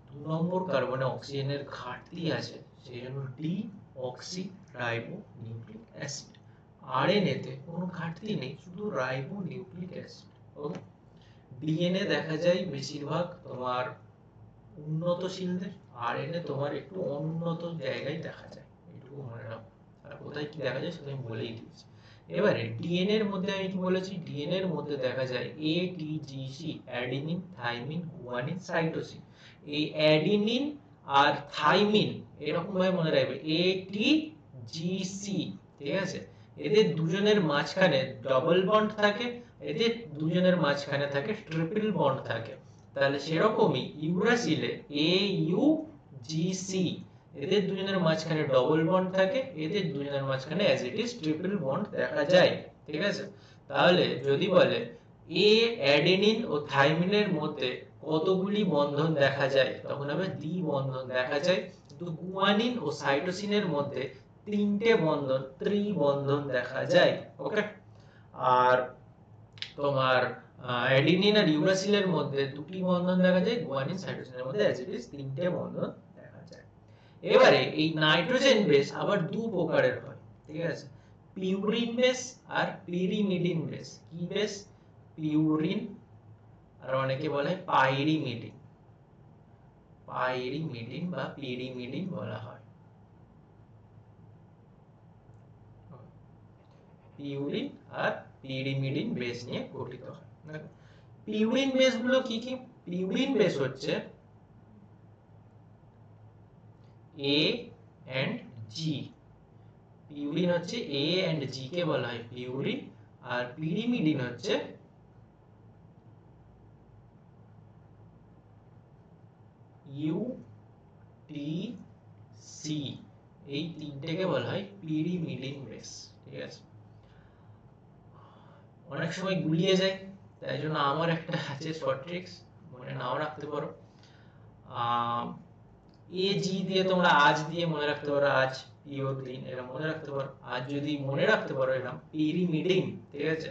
2 নম্বর কার্বনে অক্সিজেনের ঘাটতি আছে, সেই জন্য ডিঅক্সি রাইবোনিউক্লিক অ্যাসিড। আরএনএ তে কোনো ঘাটতি নেই, শুধু রাইবোনিউক্লিক অ্যাসিড, ওকে। ডিএনএ দেখা যায় বেশিরভাগ তোমার উন্নতশীলদের, আরএনএ তোমার একটু অনুন্নত জায়গায় দেখা যায়, এটুকু মনে রাখো, আর কোথায় কি দেখা যায় সেটা আমি বলেই দিয়েছি। এবারে ডিএনএ এর মধ্যে আমি কি বলেছি, ডিএনএ এর মধ্যে দেখা যায় এটিজিসি, অ্যাডিনিন, থাইমিন, গুয়ানিন, সাইটোসিন। এই অ্যাডিনিন আর থাইমিন এরকম ভাবে মনে রাখবে, এটিজিসি, ঠিক আছে, এদের দুজনের মাঝখানে ডাবল বন্ড থাকে, এদের দুজনের মাঝখানে থাকে ট্রিপল বন্ড থাকে, তাহলে সেরকমই ইউরাসিলে AUGC, এদের দুজনের মাঝখানে ডবল বন্ড থাকে, এদের দুজনের মাঝখানে as it is triple bond দেখা যায়, ঠিক আছে। তাহলে যদি বলে এ অ্যাডেনিন ও থাইমিনের মধ্যে কতগুলি বন্ধন দেখা যায়, তখন হবে দ্বি বন্ধন দেখা যায়, কিন্তু গুয়ানিন ও সাইটোসিনের মধ্যে 3টে বন্ধন, ত্রিবন্ধন দেখা যায়, ওকে। আর তোমার অ্যাডিনিন আর ইউরাসিলের মধ্যে 2টি বন্ধন দেখা যায়, গুয়ানিন সাইটোসিনের মধ্যে অ্যাজ ইট ইজ 3টে বন্ধন দেখা যায়। এবারে এই নাইট্রোজেন বেস আবার দু প্রকারের হয়, ঠিক আছে, পিউরিন বেস আর পিরিমিডিন বেস। কি বেস? পিউরিন, আর অনেকে বলে পাইরিমিডিন, পাইরিমিডিন বা পিরিমিডিন বলা হয়। পিউরিন আর পিরিমিডিন বেস নিয়ে গঠিত হয়। পিউরিন বেস গুলো কি কি? পিউরিন বেস হচ্ছে A and G, পিউরিন হচ্ছে A and G কে বলা হয় পিউরিন, আর পিরিমিডিন হচ্ছে UTC, এই তিনটেকে বলা হয় পিরিমিডিন বেস, ঠিক আছে। অনেক সময় গুলিয়ে যায়, তাই জন্য আমার একটা আছে শর্ট ট্রিক্স, মনে নাও রাখতে পারো। এ জি দিয়ে তোমরা আজ দিয়ে মনে রাখতে পারো, আজ পিওর দিন, এরা মনে রাখতে পারো। আর যদি মনে রাখতে পারো এরকম পিরিমিডিন, ঠিক আছে।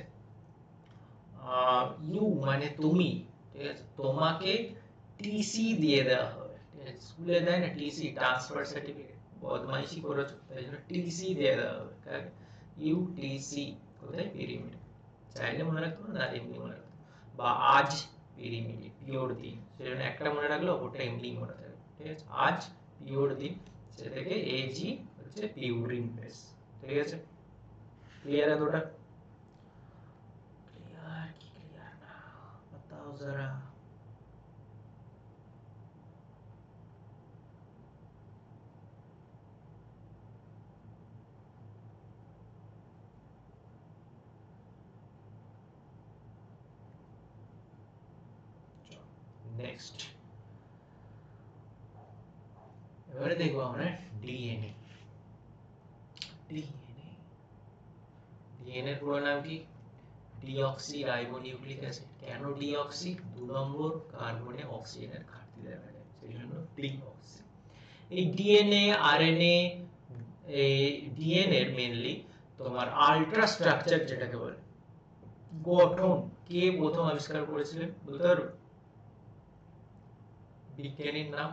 ইউ মানে তুমি, ঠিক আছে, তোমাকে টিসি দিয়ে দেওয়া হবে, ঠিক আছে। স্কুলে দেয় না টিসি, ট্রান্সফার সার্টিফিকেট, বদমাইশি করেছো তাই জন্য টিসি দিয়ে দেওয়া হবে, কাকে? ইউ টিসি, কোথায়? পিরিমিড। চাইলে মনে রাখতে পারো, না এমনি মনে রাখতে পারো। বা আজ পিরিমিড, পিওর দিন, সেজন্য একটা মনে রাখলে ওটা এমনি মনে থাকবে, ঠিক আছে। আজ পিওর দিন, সে থেকে এজি হচ্ছে পিউরিন বেস, ঠিক আছে। ক্লিয়ার है थोड़ा? क्लियर की क्लियर ना, बताओ जरा। নেক্সট এবারে দেখবো আমরা ডিএনএ। ডিএনএ ডিএনএ এর পুরো নাম কি? Deoxy ribonucleic acid. কেন ডিঅক্সি? 2 নম্বর কার্বনে অক্সিজেনের ঘাটতি দেখা যায়, সেই জন্য ডিঅক্সি। এই ডিএনএ আরএনএ, এই ডিএনএ এর মেইনলি তোমার আল্ট্রা স্ট্রাকচার যেটাকে বলে, গঠন, কে প্রথম আবিষ্কার করেছিলেন বলতে পারো? বিজ্ঞানীর নাম?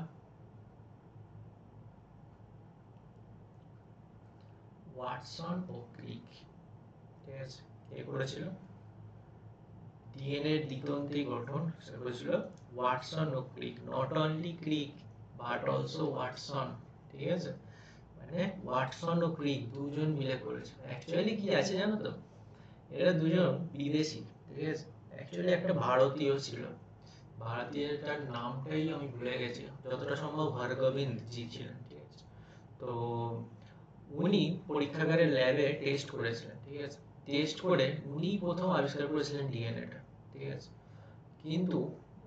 ওয়াটসন ও ক্রিক, ঠিক আছে। কে করেছিল? ডিএনএ এর দ্বিতন্ত্রী গঠন সেটা করেছিল ওয়াটসন ও Crick. Not only Crick but also Watson, ঠিক আছে। মানে ওয়াটসন ও ক্রিক দুজন মিলে করেছিল। অ্যাকচুয়ালি কি আছে জানো তো, এরা দুজন বিদেশি, ঠিক আছে। অ্যাকচুয়ালি একটা ভারতীয় ছিল, ভারতীয়টার নামটাই আমি ভুলে গেছি, যতটা সম্ভব হরগোবিন্দ জি ছিলেন, ঠিক আছে। তো উনি পরীক্ষাগারে ল্যাবে টেস্ট করেছিলেন, ঠিক আছে। টেস্ট করে উনি প্রথম আবিষ্কার করেছিলেন ডিএনএটা, ঠিক আছে। কিন্তু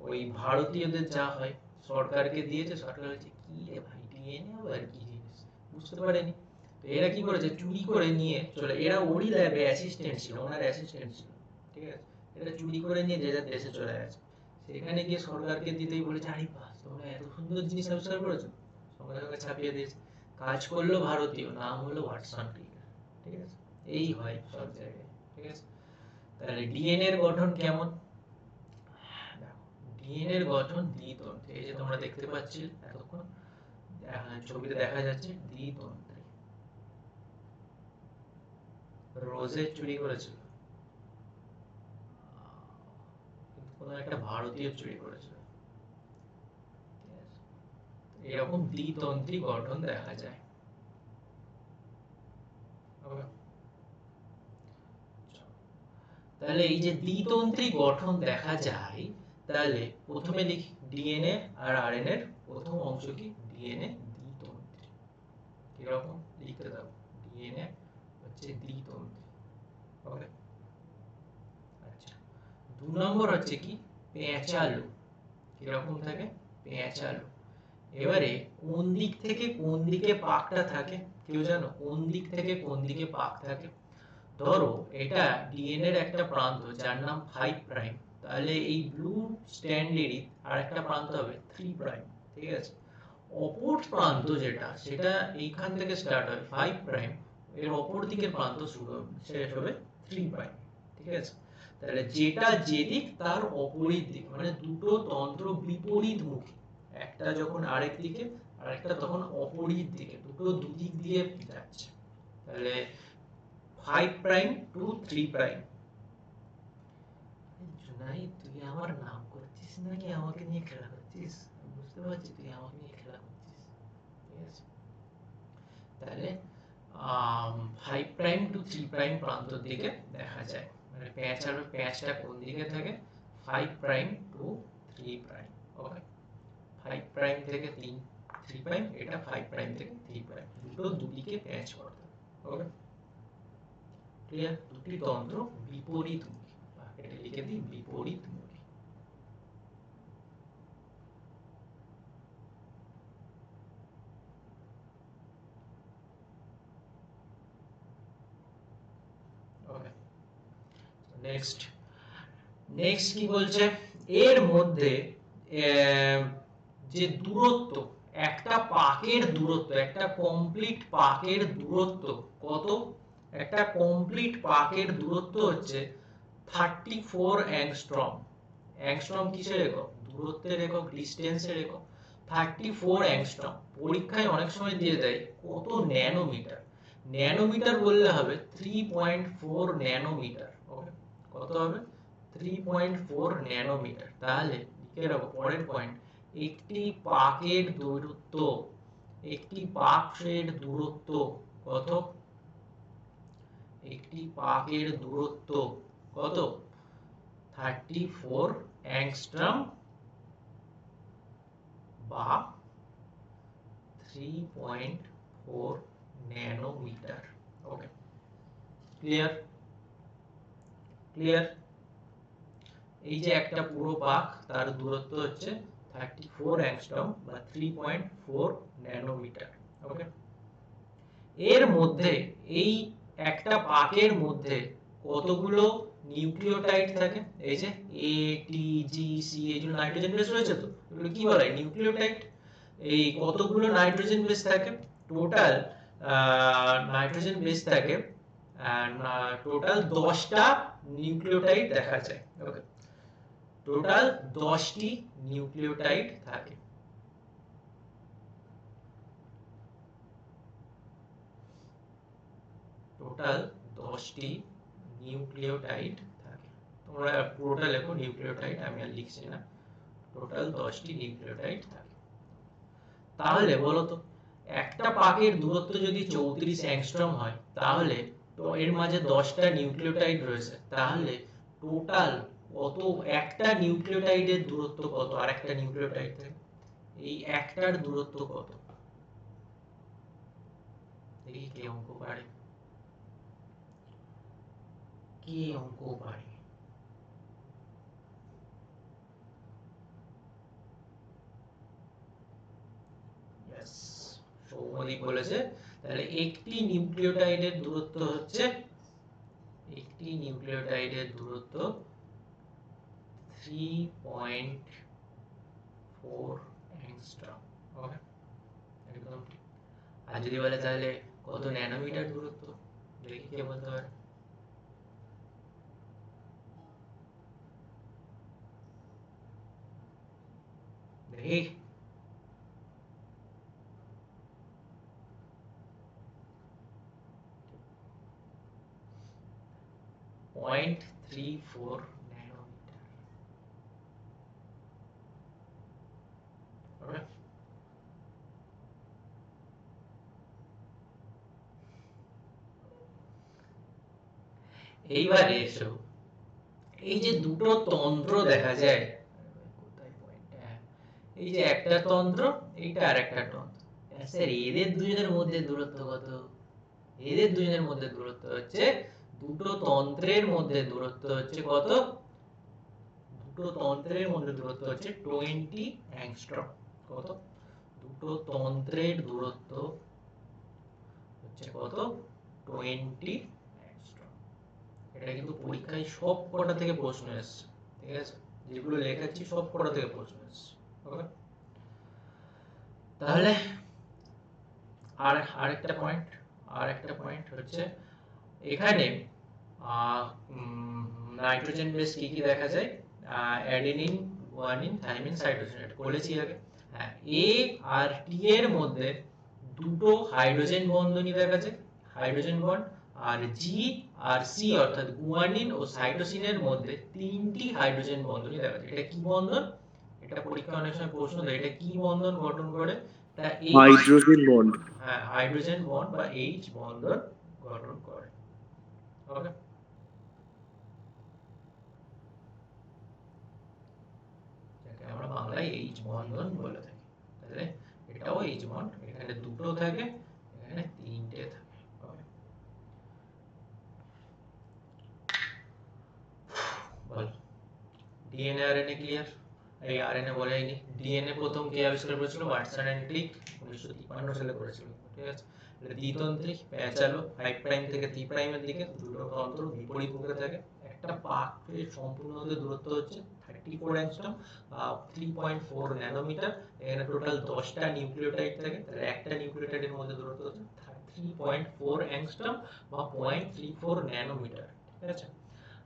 ওই ভারতীয়দের যা হয়, সরকারকে দিয়েছে, সরকার বলছে কি রে ভাই ডিএনএ আবার কি জিনিস, বুঝতে পারেনি। তো এরা কি করেছে, চুরি করে নিয়ে চলে, এরা ওরই ল্যাবে অ্যাসিস্ট্যান্ট ছিল, ওনার অ্যাসিস্ট্যান্ট ছিল, ঠিক আছে। এরা চুরি করে নিয়ে যে যার দেশে চলে গেছে। সেখানে গিয়ে সরকারকে দিতেই বলেছে আরে বাস তোমরা এত সুন্দর জিনিস আবিষ্কার করেছো, সঙ্গে সঙ্গে ছাপিয়ে দিয়েছে। কাজ করলো ভারতীয়, নাম হলো ওয়াটসন ক্রিক, ঠিক আছে। এই হয় সব জায়গায়, ঠিক আছে। তাহলে ডিএনএ এর গঠন কেমন? ডিএনএ এর গঠন দ্বিতন্ত্রী, এই যে তোমরা দেখতে পাচ্ছ এতক্ষণ ছবিতে দেখা যাচ্ছে দ্বিতন্ত্রী। রোজের চুরি করেছিল, কিন্তু কোনো একটা ভারতীয় চুরি করেছিল, ঠিক আছে। এরকম দ্বিতন্ত্রী গঠন দেখা যায়। Okay? তাহলে এই যে দ্বিতন্ত্রী গঠন দেখা যায়, তাহলে প্রথমে লিখি ডিএনএ আর আরএনএ এর প্রথম অংশ কি? ডিএনএ দ্বিতন্ত্রী। কিরকম লিখতে দাও? ডিএনএ হচ্ছে দ্বিতন্ত্রী, ওকে। আচ্ছা, 2 নম্বর হচ্ছে কি? পেঁচালো। কিরকম থাকে? পেঁচালো। এবারে কোন দিক থেকে কোন দিকে পাকটা থাকে কেউ জানো? কোন দিক থেকে কোন দিকে পাক থাকে? ধরো এটা ডিএনএ এর একটা প্রান্ত যার নাম 5 প্রাইম, তাহলে এই ব্লু স্ট্র্যান্ডেরই আরেকটা প্রান্ত হবে 3 প্রাইম, ঠিক আছে। অপর প্রান্ত যেটা, সেটা এইখান থেকে স্টার্ট হয় 5 প্রাইম, এর অপর দিকের প্রান্ত শুরু হবে, শেষ হবে 3 প্রাইম, ঠিক আছে। তাহলে যেটা যেদিক তার অপরিত দিক, মানে দুটো তন্ত্র বিপরীত মুখী, একটা যখন আরেক দিকে, আরেকটা তখন অপরিত দিকে, দুটো দুদিক দিয়ে যাচ্ছে। তাহলে 5 প্রাইম টু 3 প্রাইম। জুনাই তুই আমার নাম করছিস নাকি আমাকে নিয়ে খেলা করছিস? বুঝতে পারছি তুই আমাকে নিয়ে খেলা করছিস, ঠিক আছে। তাহলে 5 প্রাইম টু 3 প্রাইম প্রান্তর দিকে দেখা যায়, মানে প্যাঁচটা কোন দিকে থাকে? 5 prime to 3 prime, okay. 5 prime থেকে 3 প্রাইম, এটা 5 প্রাইম থেকে 3 প্রাইম, দুটো দুদিকে প্যাঁচ করতে, ওকে। ক্লিয়ার? দুটি তন্ত্র বিপরীতমুখী, এটা লিখে দিই বিপরীতমুখী। নেক্সট নেক্সট কি বলছে, এর মধ্যে যে দূরত্ব, একটা পাকের দূরত্ব, একটা কমপ্লিট পাকের দূরত্ব কত, একটা কমপ্লিট পাকের দূরত্ব হচ্ছে 34 অ্যাংস্ট্রম। অ্যাংস্ট্রম কিসের একক? দূরত্বের একক, ডিস্টেন্সের একক। 34 অ্যাংস্ট্রম। পরীক্ষায় অনেক সময় দিয়ে দেয় কত ন্যানোমিটার। ন্যানোমিটার বললে হবে 3.4 ন্যানোমিটার। ওকে, কত হবে? 3.4 ন্যানোমিটার। তাহলে লিখে রাখো পরের পয়েন্ট, একটি পাকের দূরত্ব, একটি পাকের দূরত্ব কত? একটি পাকের দূরত্ব কত? 34 অ্যাংস্ট্রম বা 3.4 ন্যানোমিটার। ওকে, ক্লিয়ার? ক্লিয়ার? এই যে একটা পুরো পাক, তার দূরত্ব হচ্ছে 34 অ্যাংস্ট্রম বা 3.4 ন্যানোমিটার। ওকে, এর মধ্যে, এই একটা পাকের মধ্যে কতগুলো নিউক্লিওটাইড থাকে? এই যে এ টি জি সি, এইগুলো নাইট্রোজেন বেস রয়েছে, তো এগুলো কি বলা হয়? নিউক্লিওটাইড। এই কতগুলো নাইট্রোজেন বেস থাকে? টোটাল নাইট্রোজেন বেস থাকে টোটাল 10টা নিউক্লিওটাইড দেখা যায়। ওকে, টোটাল 10টি নিউক্লিওটাইড থাকে। টোটাল 10টি নিউক্লিওটাইড থাকে। তোমরা পুরোটা লেখো নিউক্লিওটাইড, আমি আর লিখছি না। টোটাল 10টি নিউক্লিওটাইড থাকে। তাহলে বলো তো, একটা পাকের দূরত্ব যদি 34 অ্যাংস্ট্রম হয়, তাহলে তো এর মাঝে 10টা নিউক্লিওটাইড রয়েছে, তাহলে টোটাল কত, একটা নিউক্লিওটাইডের দূরত্ব কত আরেকটা নিউক্লিওটাইড থেকে? এই একটার দূরত্ব কত? দেখি কে অঙ্ক পারে, কে অঙ্ক পারে। ইয়েস, সৌম্যদীপ বলেছে। তাহলে একটি নিউক্লিওটাইডের দূরত্ব হচ্ছে, একটি নিউক্লিওটাইডের দূরত্ব 3.4 অ্যাংস্ট্রম। ওকে, একদম ঠিক। আর যদি বলে তাহলে কত ন্যানোমিটার দূরত্ব, দেখি কে বলতে পারে। দেখি, পয়েন্ট 34 ন্যানোমিটার। ওকে, এইবারে এসো, এই যে দুটো তন্ত্র দেখা যায়, কোথায় পয়েন্টটা, এই যে একটা তন্ত্র, এইটা আরেকটা তন্ত্র, স্যার এদের দুজনের মধ্যে দূরত্ব কত? এদের দুজনের মধ্যে দূরত্ব হচ্ছে, দুটো তন্ত্রের মধ্যে দূরত্ব হচ্ছে কত? দুটো তন্ত্রের মধ্যে দূরত্ব হচ্ছে 20 অ্যাংস্ট্রম। কত? দুটো তন্ত্রের দূরত্ব হচ্ছে কত? 20 অ্যাংস্ট্রম। এটা কিন্তু পরীক্ষায় সব কটা থেকে প্রশ্ন এসেছে, ঠিক আছে? যেগুলো লেখাচ্ছি সব কটা থেকে প্রশ্ন এসেছে। ওকে, তাহলে আরেকটা পয়েন্ট হচ্ছে, এখানে নাইট্রোজেন বেস কি কি দেখা যায়? অ্যাডেনিন, গুয়ানিন, থাইমিন, সাইটোসিন, এটা বলেছি আগে। হ্যাঁ, এ আর টি এর মধ্যে দুটো হাইড্রোজেন বন্ধনই দেখা যায়, হাইড্রোজেন বন্ড। আর জি আর সি অর্থাৎ গুয়ানিন ও সাইটোসিনের মধ্যে 3টি হাইড্রোজেন বন্ধনই দেখা যায়। এটা কি বন্ধন? এটা পরীক্ষা অনেক সময় প্রশ্ন দেয়, এটা কি বন্ধন গঠন করে? এটা হাইড্রোজেন বন্ড। হ্যাঁ, হাইড্রোজেন বন্ড বা এইচ বন্ধন গঠন করে। ওকে, যাকে আমরা বাংলায় এইচ বন্ধন বলে থাকি। তাহলে এটাও এইচ বন্ড, এখানে দুটো থাকে, এখানে 3টে থাকে। ওকে, বল, ডিএনএ আরএনএ ক্লিয়ার? এই আরএনএ বলেইনি। ডিএনএ প্রথম কে আবিষ্কার করেছিল? ওয়াটসন এন্ড ক্রিক 1953 সালে করেছিল, ঠিক আছে? দ্বিতন্ত্রী প্যাচালো 5 প্রাইম থেকে 3 প্রাইমের দিকে দুটো তন্ত্র বিপরীত মুখে থাকে, একটা পাকের সম্পূর্ণ মধ্যে দূরত্ব হচ্ছে 34 অ্যাংস্ট্রম বা 3.4 ন্যানোমিটার। এখানে টোটাল 10টা নিউক্লিওটাইড থাকে, তাহলে একটা নিউক্লিওটাইডের মধ্যে দূরত্ব হচ্ছে 3.4 অ্যাংস্ট্রম বা 0.34 ন্যানোমিটার। ঠিক আছে,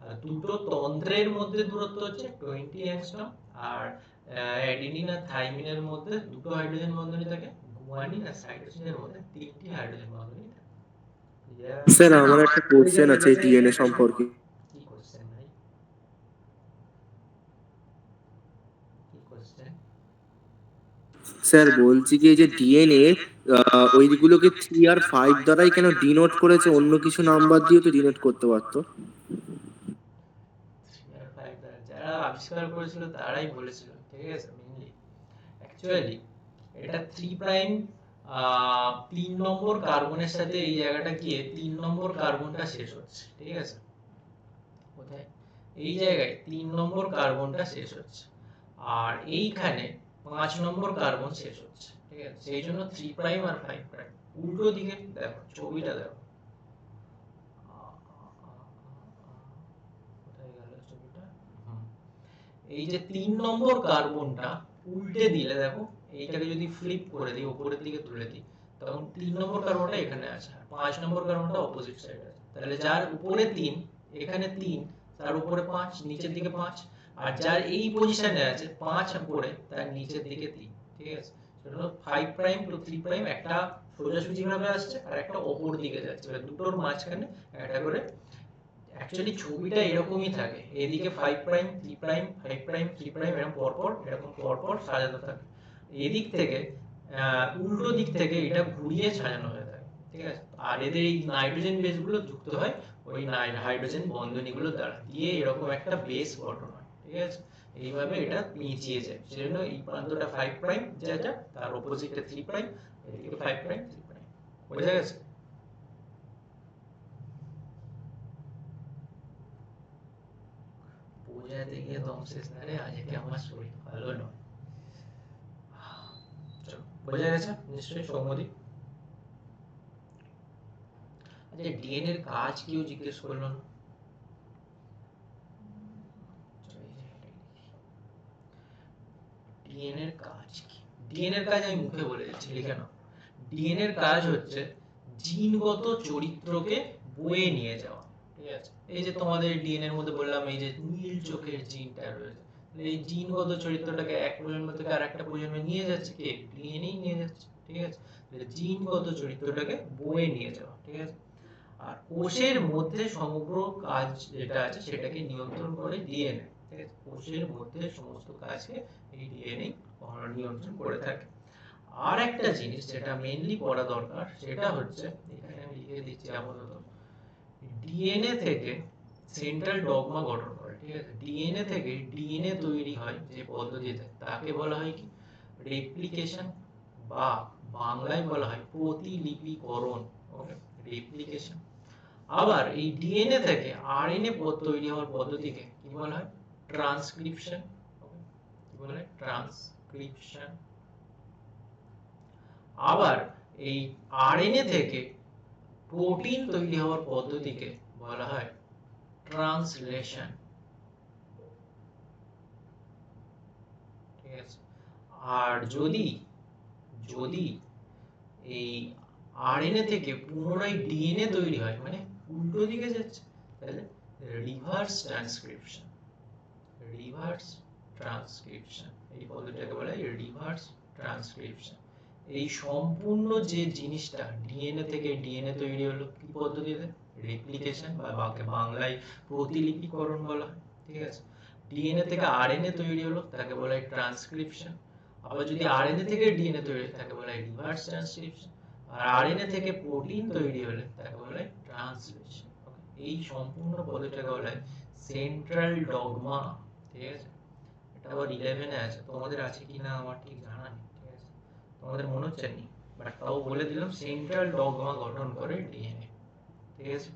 আর দুটো তন্ত্রের মধ্যে দূরত্ব হচ্ছে 20 অ্যাংস্ট্রম। আর অ্যাডিনিন আর থাইমিনের মধ্যে দুটো হাইড্রোজেন বন্ধনী থাকে, গুয়ানিন আর সাইটোসিনের মধ্যে তিনটি হাইড্রোজেন বন্ধনী থাকে। স্যার আমার একটা কোশ্চেন আছে ডিএনএ সম্পর্কে। কি কোশ্চেন ভাই, কি কোশ্চেন? স্যার বলছি কি এই যে ডিএনএ ওইগুলোকে 3 আর 5 দ্বারাই কেন ডিনোট করেছে, অন্য কিছু নাম্বার দিয়ে তো ডিনোট করতে পারতো। যারা আবিষ্কার করেছিল তারাই বলেছিল, ঠিক আছে। মেইনলি অ্যাকচুয়ালি এটা 3 প্রাইম 3 নম্বর কার্বনের সাথে এই জায়গাটা গিয়ে 3 নম্বর কার্বনটা শেষ হচ্ছে, ঠিক আছে। কোথায়? এই জায়গায় 3 নম্বর কার্বনটা শেষ হচ্ছে, আর এইখানে 5 নম্বর কার্বন শেষ হচ্ছে, ঠিক আছে। সেই জন্য 3 প্রাইম আর 5 প্রাইম উল্টো দিকে। দেখো ছবিটা দেখো, কোথায় গেল ছবিটা? এই যে 3 নম্বর কার্বনটা উল্টে দিলে দেখো, এইটাকে যদি ফ্লিপ করে দিই, উপরের দিকে তুলে দিই, তখন 3 নম্বর কার্বনটা এখানে আছে আর 5 নম্বর কার্বনটা অপোজিট সাইডে আছে। তাহলে যার উপরে 3 এখানে 3, তার উপরে 5 নিচের দিকে 5, আর যার এই পজিশনে আছে 5 উপরে তার নিচের দিকে 3, ঠিক আছে। সেটা হলো 5 প্রাইম টু 3 প্রাইম, একটা সোজাসুজি ভাবে আসছে আর একটা অপর দিকে যাচ্ছে, এবার দুটোর মাঝখানে একটা করে। অ্যাকচুয়ালি ছবিটা এরকমই থাকে, এদিকে 5 প্রাইম 3 প্রাইম 5 প্রাইম 3 প্রাইম এরকম পরপর সাজানো থাকে। এদিক থেকে উল্টো দিক থেকে এটা ঘুরিয়ে সাজানো হয়ে থাকে, ঠিক আছে। আর এদের এই নাইট্রোজেন বেসগুলো যুক্ত হয় ওই হাইড্রোজেন বন্ধনীগুলো দ্বারা, দিয়ে এরকম একটা বেস গঠন হয়, ঠিক আছে। এইভাবে এটা পেঁচিয়ে যায়, সেজন্য এই প্রান্তটা 5 প্রাইম যেটা, তার অপোজিটে 3 প্রাইম, এদিকে 5 প্রাইম 3 প্রাইম। বোঝা গেছে? বোঝাতে গিয়ে দম শেষ না রে, আজকে আমার শরীর ভালো নয়। চলো, বোঝা গেছে নিশ্চয়ই সৌম্যদীপ? আচ্ছা, ডিএনএ এর কাজ কেউ জিজ্ঞেস করলো না? ডিএনএ এর কাজ কি? ডিএনএ এর কাজ আমি মুখে বলে দিচ্ছি, লিখে নাও। ডিএনএ এর কাজ হচ্ছে জিনগত চরিত্রকে বয়ে নিয়ে যাওয়া, ঠিক আছে। এই যে তোমাদের ডিএনএ এর মধ্যে বললাম এই যে নীল চোখের জিনটা রয়েছে, এই জিনগত চরিত্রটাকে এক প্রজন্ম থেকে আরেকটা প্রজন্মে নিয়ে যাচ্ছে কে? ডিএনএ নিয়ে যাচ্ছে, ঠিক আছে। জিনগত চরিত্রটাকে বয়ে নিয়ে যাওয়া, ঠিক আছে। আর কোষের মধ্যে সমগ্র কাজ যেটা আছে সেটাকে নিয়ন্ত্রণ করে ডিএনএ, ঠিক আছে। কোষের মধ্যে সমস্ত কাজকে এই ডিএনএ নিয়ন্ত্রণ করে থাকে। আর একটা জিনিস যেটা মেইনলি পড়া দরকার সেটা হচ্ছে, এখানে আমি লিখে দিচ্ছি আপাতত, ডিএনএ থেকে সেন্ট্রাল ডগমা গঠন করে, ঠিক আছে। ডিএনএ থেকে ডিএনএ তৈরি হয় যে পদ্ধতিতে, তাকে বলা হয় কি? রেপ্লিকেশন, বা বাংলায় বলা হয় প্রতিলিপিকরণ। ওকে, রেপ্লিকেশন। আবার এই ডিএনএ থেকে আরএনএ তৈরি হওয়ার পদ্ধতিকে কি বলা হয়? ট্রান্সক্রিপশন। ওকে, কি বলা হয়? ট্রান্সক্রিপশন। আবার এই আরএনএ থেকে প্রোটিন তৈরি হওয়ার পদ্ধতিকে বলা হয় ট্রান্সলেশন, ঠিক আছে। আর যদি যদি এই আরএনএ থেকে পুনরায় ডিএনএ তৈরি হয়, মানে উল্টো দিকে যাচ্ছে, তাহলে রিভার্স ট্রান্সক্রিপশন। রিভার্স ট্রান্সক্রিপশন, এই পদ্ধতিটাকে বলা হয় রিভার্স ট্রান্সক্রিপশন। এই সম্পূর্ণ যে জিনিসটা ডিএনএ থেকে ডিএনএ তৈরি হলো কি পদ্ধতিতে? রেপ্লিকেশন, বা বাংলায় প্রতিলিপিকরণ বলা হয়, ঠিক আছে। ডিএনএ থেকে আরএনএ তৈরি হলো তাকে বলা হয় ট্রান্সক্রিপশন। আবার যদি আরএনএ থেকে ডিএনএ তৈরি হয় তাকে বলা হয় রিভার্স ট্রান্সক্রিপশন। আর আরএনএ থেকে প্রোটিন তৈরি হলে তাকে বলা হয় ট্রান্সলেশন। এই সম্পূর্ণ পদ্ধতিটাকে বলা হয় সেন্ট্রাল ডগমা, ঠিক আছে। এটা আবার 11 এ আছে, তোমাদের আছে কিনা আমার ঠিক জানা নেই, ঠিক আছে। তোমাদের মনে হচ্ছে নেই, বাট তাও বলে দিলাম, সেন্ট্রাল ডগমা গঠন করে ডিএনএ, ঠিক আছে।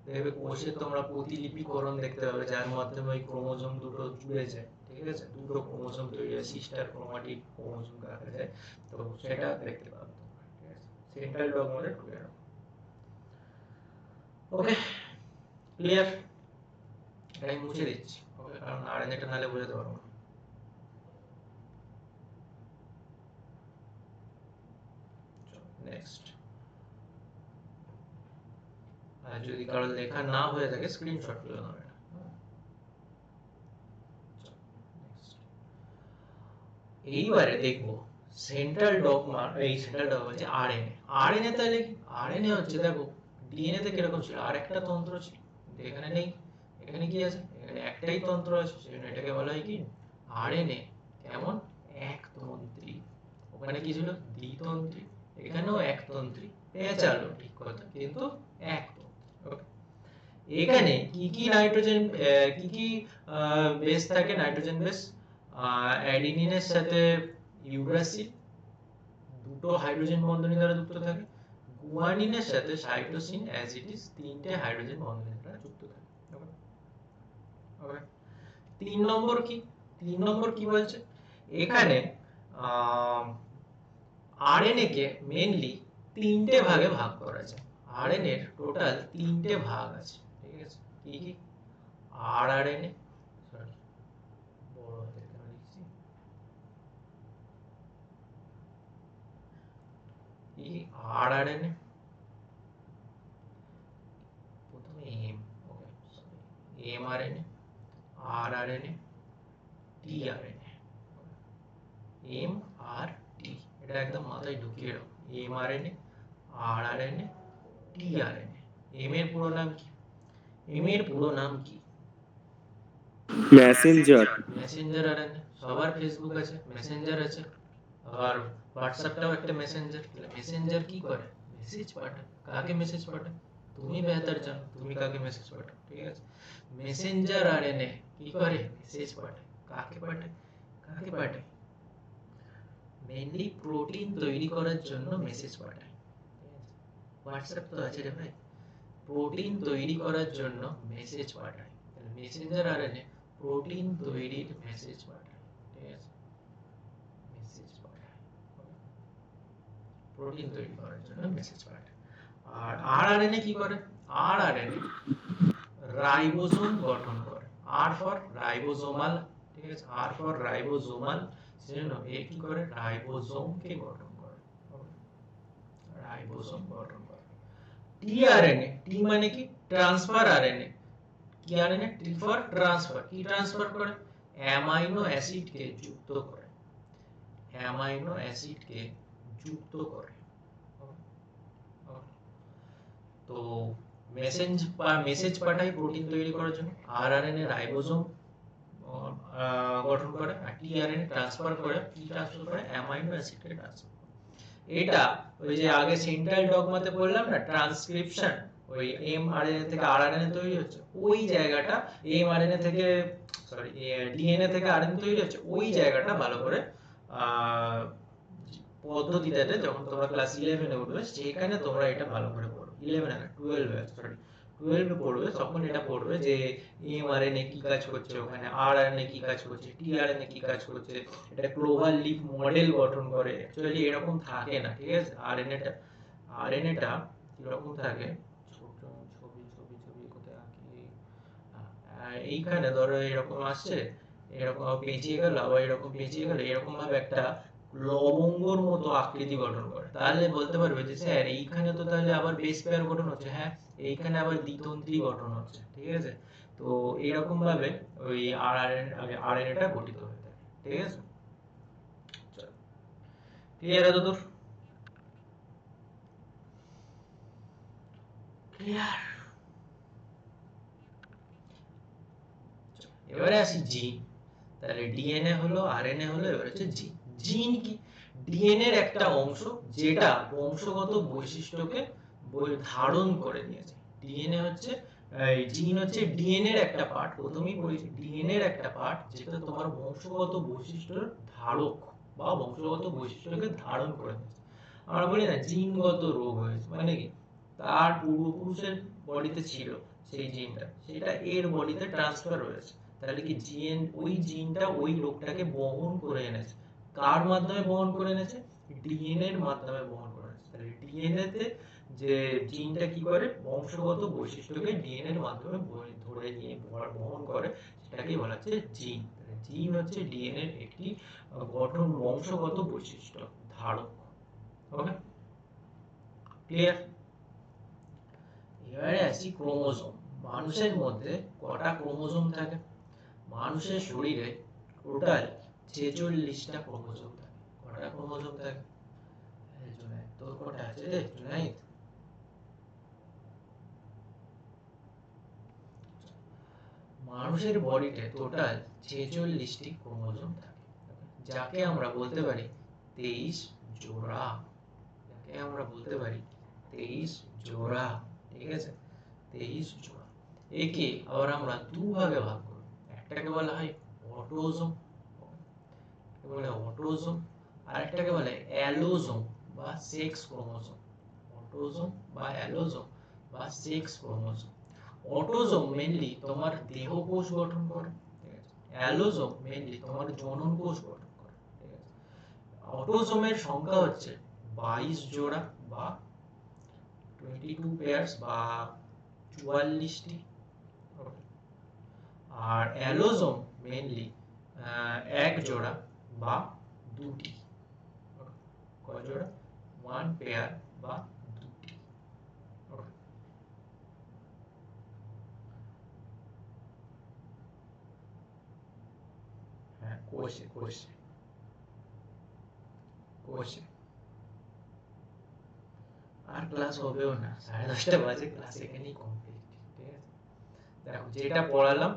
দেখবে কোষে তোমরা প্রতিলিপিকরণ দেখতে পাবে, যার মাধ্যমে ওই ক্রোমোজোম দুটো জুড়ে যায়, ঠিক আছে। দুটো ক্রোমোজোম তৈরি হয়, সিস্টার ক্রোমাটিড ক্রোমোজোম কাকে যায়, তো সেটা দেখতে পাবে তোমরা, ঠিক আছে। সেন্ট্রাল ডগমাটা ক্লিয়ার। Okay, clear? এটা আমি মুছে দিচ্ছি, ওকে, কারণ আরএনএটা নাহলে বোঝাতে পারবো না। নেক্সট, আর যদি কারো লেখা না হয়ে থাকে স্ক্রিনশট তুলে নাও এটা। এইবারে দেখবো সেন্ট্রাল ডগমা, এই সেন্ট্রাল ডগমা হচ্ছে আরএনএ। আরএনএ তাহলে কি? আরএনএ হচ্ছে, দেখো ডিএনএ তে কিরকম ছিল, আরেকটা তন্ত্র ছিল, কিন্তু এখানে নেই। এখানে কি আছে? এখানে একটাই তন্ত্র আছে, সেজন্য এটাকে বলা হয় কি আরএনএ। কেমন? একতন্ত্রী। ওখানে কি ছিল? দ্বিতন্ত্রী। এখানেও একতন্ত্রী। পেঁচালো, ঠিক কথা, কিন্তু একতন্ত্রী। ওকে, এখানে কি কি নাইট্রোজেন, কি কি বেস থাকে? নাইট্রোজেন বেস, অ্যাডিনিনের সাথে ইউরাসিল, দুটো হাইড্রোজেন বন্ধনী দ্বারা যুক্ত থাকে। গুয়ানিনের সাথে সাইটোসিন অ্যাসিডিস, তিনটে হাইড্রোজেন বন্ধনী দ্বারা যুক্ত থাকে। ওকে, 3 নম্বর কি? 3 নম্বর কি বলছে? এখানে আরএনএ কে মেইনলি তিনটে ভাগে ভাগ করা যায়। আরএনএ এর টোটাল তিনটে ভাগ আছে, ঠিক আছে? কি কি? আরআরএনএ, সরি বড় হাতের কেন লিখছি, কি আরআরএনএ, প্রথমে M, okay sorry, mRNA, rRNA, tRNA. M R T, এটা একদম মাথায় ঢুকিয়ে রাখো। MRNA, rRNA, tRNA. এম এর পুরো নাম কি? এম এর পুরো নাম কি? মেসেঞ্জার। Messenger RNA. সবার ফেসবুক আছে, মেসেঞ্জার আছে, আর হোয়াটসঅ্যাপটাও একটা মেসেঞ্জার। মেসেঞ্জার কি করে? মেসেজ পাঠায়। কাকে মেসেজ পাঠায়? তুমি বেহতর জানো তুমি কাকে মেসেজ পাঠাও, ঠিক আছে? মেসেঞ্জার আরএনএ কি করে? মেসেজ পাঠায়। কাকে পাঠায়? কাকে পাঠায়? মেইনলি প্রোটিন তৈরি করার জন্য মেসেজ পাঠায়, ঠিক আছে? হোয়াটসঅ্যাপ তো আছে রে ভাই, প্রোটিন তৈরি করার জন্য মেসেজ পাঠায়। তাহলে মেসেঞ্জার আরএনএ প্রোটিন তৈরির মেসেজ পাঠায়, ঠিক আছে? মেসেজ পাঠায়, প্রোটিন তৈরি করার জন্য মেসেজ পাঠায়। আর আরআরএনএ কি করে? আরআরএনএ রাইবোসোম গঠন করে। আর ফর রাইবোসোমাল, ঠিক আছে? আর ফর রাইবোসোমাল, সেজন্য এ কি করে? রাইবোসোমকে গঠন করে, রাইবোসোম গঠন করে। টিআরএনএ, টি মানে কি? Transfer RNA. কি আরএনএ? T for transfer. কি ট্রান্সফার করে? অ্যামাইনো অ্যাসিডকে যুক্ত করে, অ্যামাইনো অ্যাসিডকে যুক্ত করে। তো মেসেজ পাঠায় প্রোটিন তৈরি করার জন্য। আরআরএনএ রাইবোসোম গঠন করে, আর টিআরএনএ ট্রান্সফার করে। কি ট্রান্সফার করে? অ্যামাইনো অ্যাসিডকে ট্রান্সফার করে। এটা ওই যে আগে সেন্ট্রাল ডগমাতে বললাম না, ট্রান্সক্রিপশন, ওই এমআরএনএ থেকে আরআরএনএ তৈরি হচ্ছে, ওই জায়গাটা এমআরএনএ থেকে, সরি ডিএনএ থেকে আরএনএ তৈরি হচ্ছে, ওই জায়গাটা ভালো করে পদ্ধতিটাতে যখন তোমরা ক্লাস 11 এ উঠবে, সেখানে তোমরা এটা ভালো করে পড়ো। 11 না 12, সরি 12 পড়বে, তখন এটা পড়বে যে এমআরএনএ কি কাজ করছে, ওখানে আরআরএনএ কি কাজ করছে, টিআরএনএ কি কাজ করছে, এটা ক্লোভার লিফ মডেল গঠন করে। অ্যাকচুয়ালি এরকম থাকে না, ঠিক আছে? আরএনএটা কি রকম থাকে, ছোট ছবি ছবি ছবি কোথায় আঁকি, এইখানে ধরো এরকম আসছে, এরকম পেঁচিয়ে গেল, আবার এরকম পেঁচিয়ে গেল, এরকম ভাবে একটা লবঙ্গর মতো আকৃতি গঠন করে। তাহলে বলতে পারবে যে স্যার এইখানে তো তাহলে আবার বেস পেয়ার গঠন হচ্ছে। হ্যাঁ, এইখানে আবার দ্বিতন্ত্রী গঠন হচ্ছে, ঠিক আছে? তো এরকম ভাবে ওই আরএনএটা গঠিত হয়ে থাকে, ঠিক আছে? চলো, ক্লিয়ার আছে তোর? ক্লিয়ার। এবারে আসি জিন। তাহলে ডিএনএ হলো, আরএনএ হলো, এবার হচ্ছে জিন। জিন কি? ডিএনএ এর একটা অংশ যেটা বংশগত বৈশিষ্ট্যকে ধারণ করে নিয়েছে। ডিএনএ হচ্ছে, জিন হচ্ছে ডিএনএ এর একটা পার্ট, প্রথমেই বলেছি ডিএনএ এর একটা পার্ট যেটা তোমার বংশগত বৈশিষ্ট্যের ধারক বা বংশগত বৈশিষ্ট্যকে ধারণ করে নিয়েছে। আমরা বলি না জিনগত রোগ হয়েছে, মানে কি তার পূর্বপুরুষের বডিতে ছিল সেই জিনটা, সেটা এর বডিতে ট্রান্সফার হয়েছে। তাহলে কি ওই জিনটা ওই রোগটাকে বহন করে এনেছে। কার মাধ্যমে বহন করে এনেছে? ডিএনএ এর মাধ্যমে বহন করে এনেছে। তাহলে ডিএনএ তে যে জিনটা কি করে? বংশগত বৈশিষ্ট্যকে ডিএনএ এর মাধ্যমে ধরে নিয়ে বহন করে সেটাকেই বলা হচ্ছে জিন। জিন হচ্ছে ডিএনএ এর একটি গঠন বংশগত বৈশিষ্ট্য ধারক। ওকে, ক্লিয়ার? এবারে আসি ক্রোমোজোম। মানুষের মধ্যে কটা ক্রোমোজোম থাকে? মানুষের শরীরে টোটাল 46টা ক্রোমোজোম থাকে। কটা ক্রোমোজোম থাকে? জুনাইদ, তোর কটা আছে রে জুনাইদ? মানুষের বডিতে টোটাল 46টি ক্রোমোজোম থাকে, যাকে আমরা বলতে পারি 23 জোড়া। যাকে আমরা বলতে পারি 23 জোড়া। ঠিক আছে, 23 জোড়া। একে আবার আমরা দুভাগে ভাগ করি। একটাকে বলা হয় অটোজোম, বলে অটোজোম, আর একটাকে বলে অ্যালোজোম বা সেক্স ক্রোমোজোম। অটোজোম বা অ্যালোজোম বা সেক্স ক্রোমোজোম। অটোজোম মেইনলি তোমার দেহ কোষ গঠন করে, ঠিক আছে। অ্যালোজোম মেইনলি তোমার জনন কোষ গঠন করে, ঠিক আছে। অটোজোমের সংখ্যা হচ্ছে 22 জোড়া বা 22 পেয়ার্স বা 44টি। আর অ্যালোজোম মেইনলি এক জোড়া বা দুটি। কয় জোড়া? 1 পেয়ার বা দুটি। হ্যাঁ, কোষে কোষে কোষে। আর ক্লাস হবেও না, 10:30 বাজে, ক্লাস এখানেই কমপ্লিট। ঠিক আছে, দেখো যেটা পড়ালাম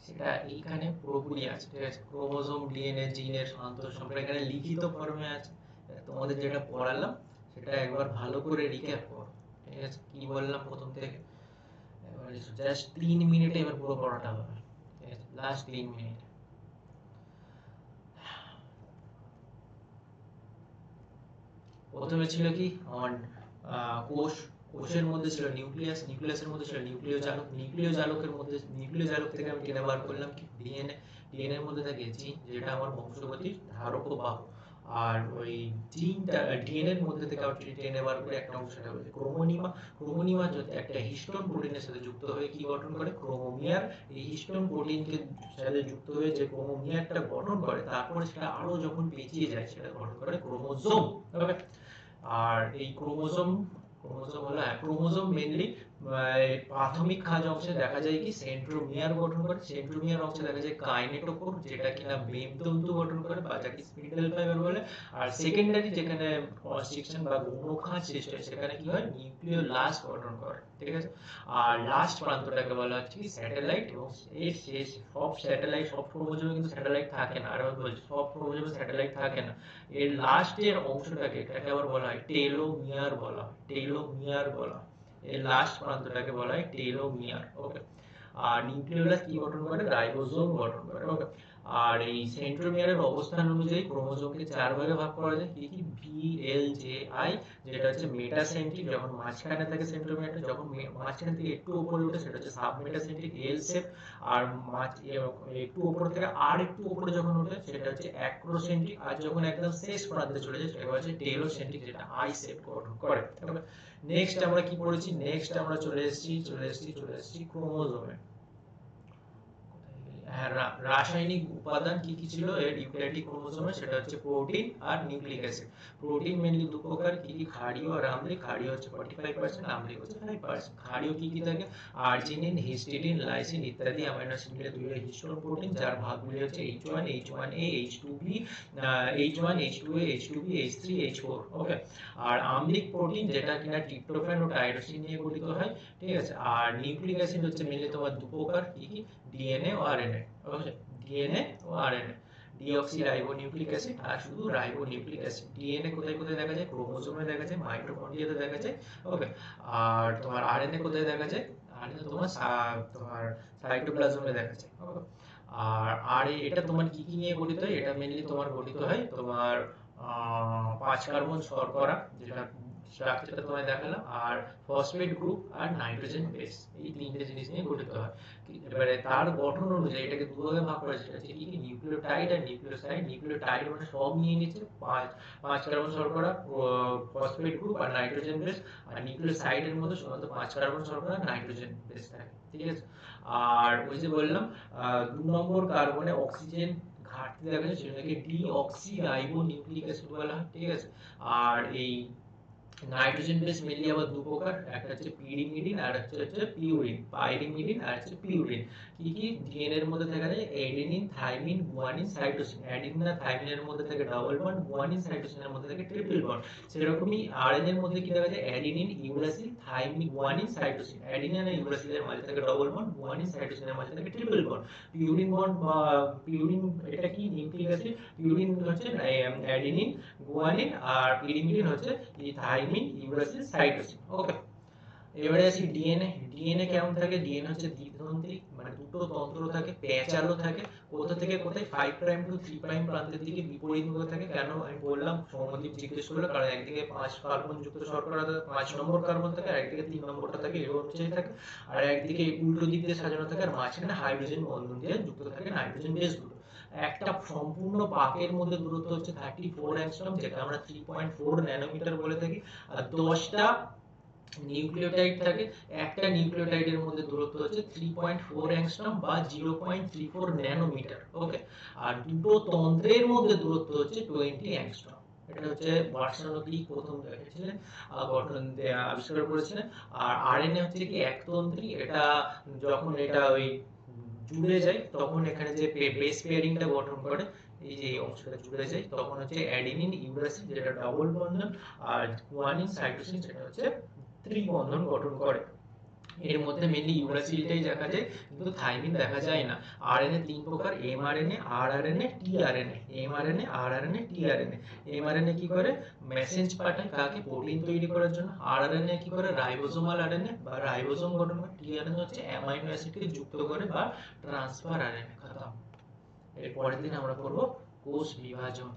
সেটা এইখানে পুরোপুরি আছে, ঠিক আছে। ক্রোমোজোম, ডিএনএ, জিনের আন্তঃসম্পর্ক এখানে লিখিত ফর্মে আছে। তোমাদের যেটা পড়ালাম সেটা একবার ভালো করে রিক্যাপ করো, ঠিক আছে। কি বললাম প্রথম থেকে? এবার জাস্ট 3 মিনিটে এবার পুরো পড়াটা হবে, ঠিক আছে, লাস্ট 3 মিনিট। প্রথমে ছিল কি আমার কোষ। কোষের মধ্যে ছিল নিউক্লিয়াস, নিউক্লিয়াসের মধ্যে ছিল নিউক্লিয় জালক, নিউক্লিয় জালকের মধ্যে নিউক্লিয় জালক থেকে আমি টেনে বার করলাম কি ডিএনএ। ডিএনএ এর মধ্যে থাকে জিন, যেটা আমার বংশগতির ধারক ও বাহক। আর ওই জিনটা ডিএনএ এর মধ্যে থেকে আবার টেনে বার করে একটা অংশটা বলে ক্রোমোনিমা। ক্রোমোনিমা যদি একটা হিস্টোন প্রোটিনের সাথে যুক্ত হয়ে কি গঠন করে? ক্রোমোমিয়ার। এই হিস্টোন প্রোটিনকে সাথে যুক্ত হয়ে যে ক্রোমোমিয়ারটা গঠন করে, তারপরে সেটা আরো যখন পেঁচিয়ে যায় সেটা গঠন করে ক্রোমোজোম। ওকে, আর এই ক্রোমোজোম, ক্রোমোজোম হলো ক্রোমোজোম মেইনলি প্রাথমিক কাজ অংশে দেখা যায় কি সেন্ট্রোমিয়ার গঠন করে। সেন্ট্রোমিয়ার অংশে দেখা যায় কাইনেটোকোর, যেটা কিনা মেমতন্তু গঠন করে বা যাকে স্পিন্ডল ফাইবার বলে। আর সেকেন্ডারি যেখানে কনস্ট্রিকশন বা গৌণখাঁজ সৃষ্টি হয় সেখানে কি হয়? নিউক্লিওলাস গঠন করে, ঠিক আছে। আর লাস্ট প্রান্তটাকে বলা হচ্ছে কি স্যাটেলাইট। এবং এর শেষ সব স্যাটেলাইট, সব ক্রোমোজোমে কিন্তু স্যাটেলাইট থাকে না। আর আমি বলছি সব ক্রোমোজোমে স্যাটেলাইট থাকে না। এর লাস্টের অংশটাকে, এটাকে আবার বলা হয় টেলোমিয়ার বলা হয়, টেলোমিয়ার বলা হয়। এর লাস্ট প্রান্তটাকে বলা হয় টেলোমিয়ার। ওকে, আর নিউক্লিওলাস কি গঠন করে? রাইবোজোম গঠন করে। ওকে, আর এই সেন্ট্রোমিয়ারের অবস্থান অনুযায়ী ক্রোমোজোমকে 4 ভাগে ভাগ করা যায়। কি কি? ভি, এল, জে, আই, যেটা হচ্ছে মেটাসেন্ট্রিক, যখন মাঝখানে থাকে সেন্ট্রোমিয়ারটা। যখন মাঝখান থেকে একটু উপরে ওঠে সেটা হচ্ছে সাবমেটাসেন্ট্রিক, এল শেপ। আর একটু উপর থেকে আর একটু উপরে যখন ওঠে সেটা হচ্ছে অ্যাক্রোসেন্ট্রিক। আর যখন একদম শেষ প্রান্তে চলে যায় সেটা হচ্ছে টেলোসেন্ট্রিক, যেটা আই শেপ গঠন করে। নেক্সট আমরা কি পড়েছি? নেক্সট আমরা চলে এসেছি ক্রোমোজোমে। রাসায়নিক উপাদান কি কি ছিল এর ইউক্যারিওটিক ক্রোমোজোমে? সেটা হচ্ছে প্রোটিন আর নিউক্লিক অ্যাসিড। প্রোটিন মেইনলি দু প্রকার, কি কি? ক্ষারীয় আর আম্লিক। ক্ষারীয় হচ্ছে 45%, আম্লিক হচ্ছে 5%। ক্ষারীয় কি কি থাকে? আর্জিনিন, হিস্টিডিন, লাইসিন ইত্যাদি অ্যামাইনো অ্যাসিড মিলে তৈরি হয় হিস্টোন প্রোটিন, যার ভাগগুলি হচ্ছে H1, H1A, H2B, H1, H2A, H2B, H3, H4। ওকে, আর আম্লিক প্রোটিন যেটা কিনা ট্রিপ্টোফ্যান ও টাইরোসিন নিয়ে গঠিত হয়, ঠিক আছে। আর নিউক্লিক অ্যাসিড হচ্ছে মেইনলি তোমার দু প্রকার, কি কি? ডিএনএ ও আরএনএ। ওকে, ডিএনএ ও আরএনএ, ডিঅক্সি রাইবোনিউক্লিক অ্যাসিড আর শুধু রাইবোনিউক্লিক অ্যাসিড। ডিএনএ কোথায় কোথায় দেখা যায়? ক্রোমোজোমে দেখা যায়, মাইটোকন্ড্রিয়াতে দেখা যায়। ওকে, আর তোমার আরএনএ কোথায় দেখা যায়? আরএনএ তোমার সাইটোপ্লাজমে দেখা যায়। ওকে, আর এটা তোমার কি কি নিয়ে গঠিত হয়? এটা মেইনলি তোমার গঠিত হয় তোমার 5 কার্বন শর্করা, যেটা স্ট্রাকচারটা তোমায় দেখালাম, আর ফসফেট গ্রুপ আর নাইট্রোজেন বেস। এই তিনটে জিনিস নিয়ে গঠিত হয়। এবারে তার গঠন অনুযায়ী এটাকে দুভাগে ভাগ করা যায়, কি কি? নিউক্লিওটাইড আর নিউক্লিওসাইড। নিউক্লিওটাইড মানে সব নিয়ে নিচ্ছে, 5 কার্বন শর্করা, ফসফেট গ্রুপ আর নাইট্রোজেন বেস। আর নিউক্লিওসাইডের মধ্যে শুধুমাত্র 5 কার্বন শর্করা, নাইট্রোজেন বেস থাকে, ঠিক আছে। আর ওই যে বললাম 2 নম্বর কার্বনে অক্সিজেন ঘাটতি দেখা যায় সেটাকে ডিঅক্সি রাইবো নিউক্লিক অ্যাসিড বলা হয়, ঠিক আছে। আর এই নাইট্রোজেন বেস মেনলি আবার দু প্রকার, একটা হচ্ছে পিরিমিডিন আর একটা হচ্ছে পিউরিন, পাইরিমিডিন আর হচ্ছে পিউরিন। কি কি ডিএনএ এর মধ্যে দেখা যায় adenine, thymine, guanine, cytosine. Adenine আর থাইমিনের মধ্যে থাকে ডাবল বন্ড, গুয়ানিন সাইটোসিনের মধ্যে থাকে ট্রিপল বন্ড। সেরকমই আরএনএ এর মধ্যে কি দেখা যায় adenine, uracil, thymine, guanine, cytosine. Adenine আর ইউরাসিলের মাঝে থাকে ডাবল বন্ড, গুয়ানিন সাইটোসিনের মাঝে থাকে ট্রিপল বন্ড। পিউরিন বন্ড বা পিউরিন এটা কি নিউক্লিক অ্যাসিড, পিউরিন হচ্ছে অ্যাডেনিন, গুয়ানিন, আর পিরিমিডিন হচ্ছে থাইমিন, ইউরাসিল, সাইটোসিন। ওকে, এবারে আসি ডিএনএ। ডিএনএ কেমন থাকে? ডিএনএ হচ্ছে দ্বিতন্ত্রিক, মানে দুটো তন্ত্র থাকে, প্যাচালো থাকে। কোথা থেকে কোথায়? 5 প্রাইম টু 3 প্রাইম প্রান্তের দিকে বিপরীত মুখে থাকে। কেন আমি বললাম, সৌম্যদীপ জিজ্ঞেস করলো, কারণ একদিকে 5 কার্বন যুক্ত শর্করা 5 নম্বর কার্বন থাকে, আর একদিকে 3 নম্বরটা থাকে, এই অনুযায়ী থাকে। আর একদিকে উল্টো দিক দিয়ে সাজানো থাকে, আর মাঝখানে হাইড্রোজেন বন্ধন দিয়ে যুক্ত থাকে নাইট্রোজেন বেস দুটো। একটা সম্পূর্ণ পাকের মধ্যে দূরত্ব হচ্ছে 34 অ্যাংস্ট্রম, যেটা আমরা 3.4 ন্যানোমিটার বলে থাকি। আর 10টা নিউক্লিওটাইড থাকে, একটা নিউক্লিওটাইডের মধ্যে দূরত্ব হচ্ছে 3.4 অ্যাংস্ট্রম বা 0.34 ন্যানোমিটার। ওকে, আর দুটো তন্ত্রের মধ্যে দূরত্ব হচ্ছে 20 অ্যাংস্ট্রম। এটা হচ্ছে ওয়াটসন ও ক্রিক প্রথম দেখেছিলেন, আবিষ্কার করেছিলেন। আর আরএনএ হচ্ছে কি একতন্ত্রী, এটা যখন এটা ওই জুড়ে যায় তখন এখানে যে বেস পেয়ারিংটা গঠন করে, এই যে এই অংশটা জুড়ে যায়, তখন হচ্ছে অ্যাডেনিন, ইউরাসিল যেটা ডাবল বন্ধন, আর গুয়ানিন, সাইটোসিন যেটা হচ্ছে ত্রিবন্ধন গঠন করে। এর মধ্যে মেনলি ইউরাসিলটাই দেখা যায়, কিন্তু থাইমিন দেখা যায় না। আরএনএ 3 প্রকার, mRNA, rRNA, tRNA. MRNA, rRNA, tRNA. MRNA কি করে? মেসেঞ্জ পাঠায় কাকে? প্রোটিন তৈরি করার জন্য। আরআরএনএ কি করে? রাইবোজোমাল আরএনএ বা রাইবোজোম গঠন করে। টিআরএনএ হচ্ছে অ্যামাইনো অ্যাসিডকে যুক্ত করে বা ট্রান্সফার আরএনএ। খতম। এর পরের দিন আমরা পড়ব কোষ বিভাজন।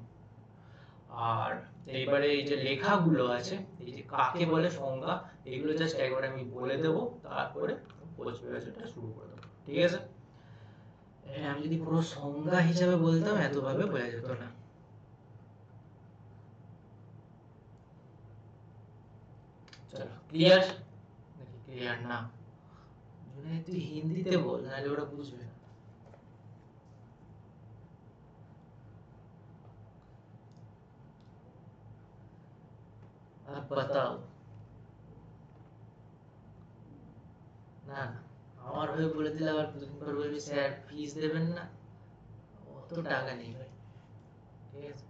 আর এইবারে এই যে লেখাগুলো আছে, এই যে কাকে বলে সংজ্ঞা, এগুলো জাস্ট একবার আমি বলে দেব, তারপরে কোষ বিভাজনটা শুরু করে দেবো, ঠিক আছে? আমি যদি পুরো সংজ্ঞা হিসাবে বলতাম এতভাবে বোঝা যেত না। চলো, ক্লিয়ার নাকি ক্লিয়ার না? তুই হিন্দিতে বল, নাহলে ওরা বুঝবে না। अब बताओ। না না, আমার হয়ে বলে দিলে আবার দুদিন পর বলবি স্যার ফিস দেবেন না, অত টাকা নেই ভাই, ঠিক আছে?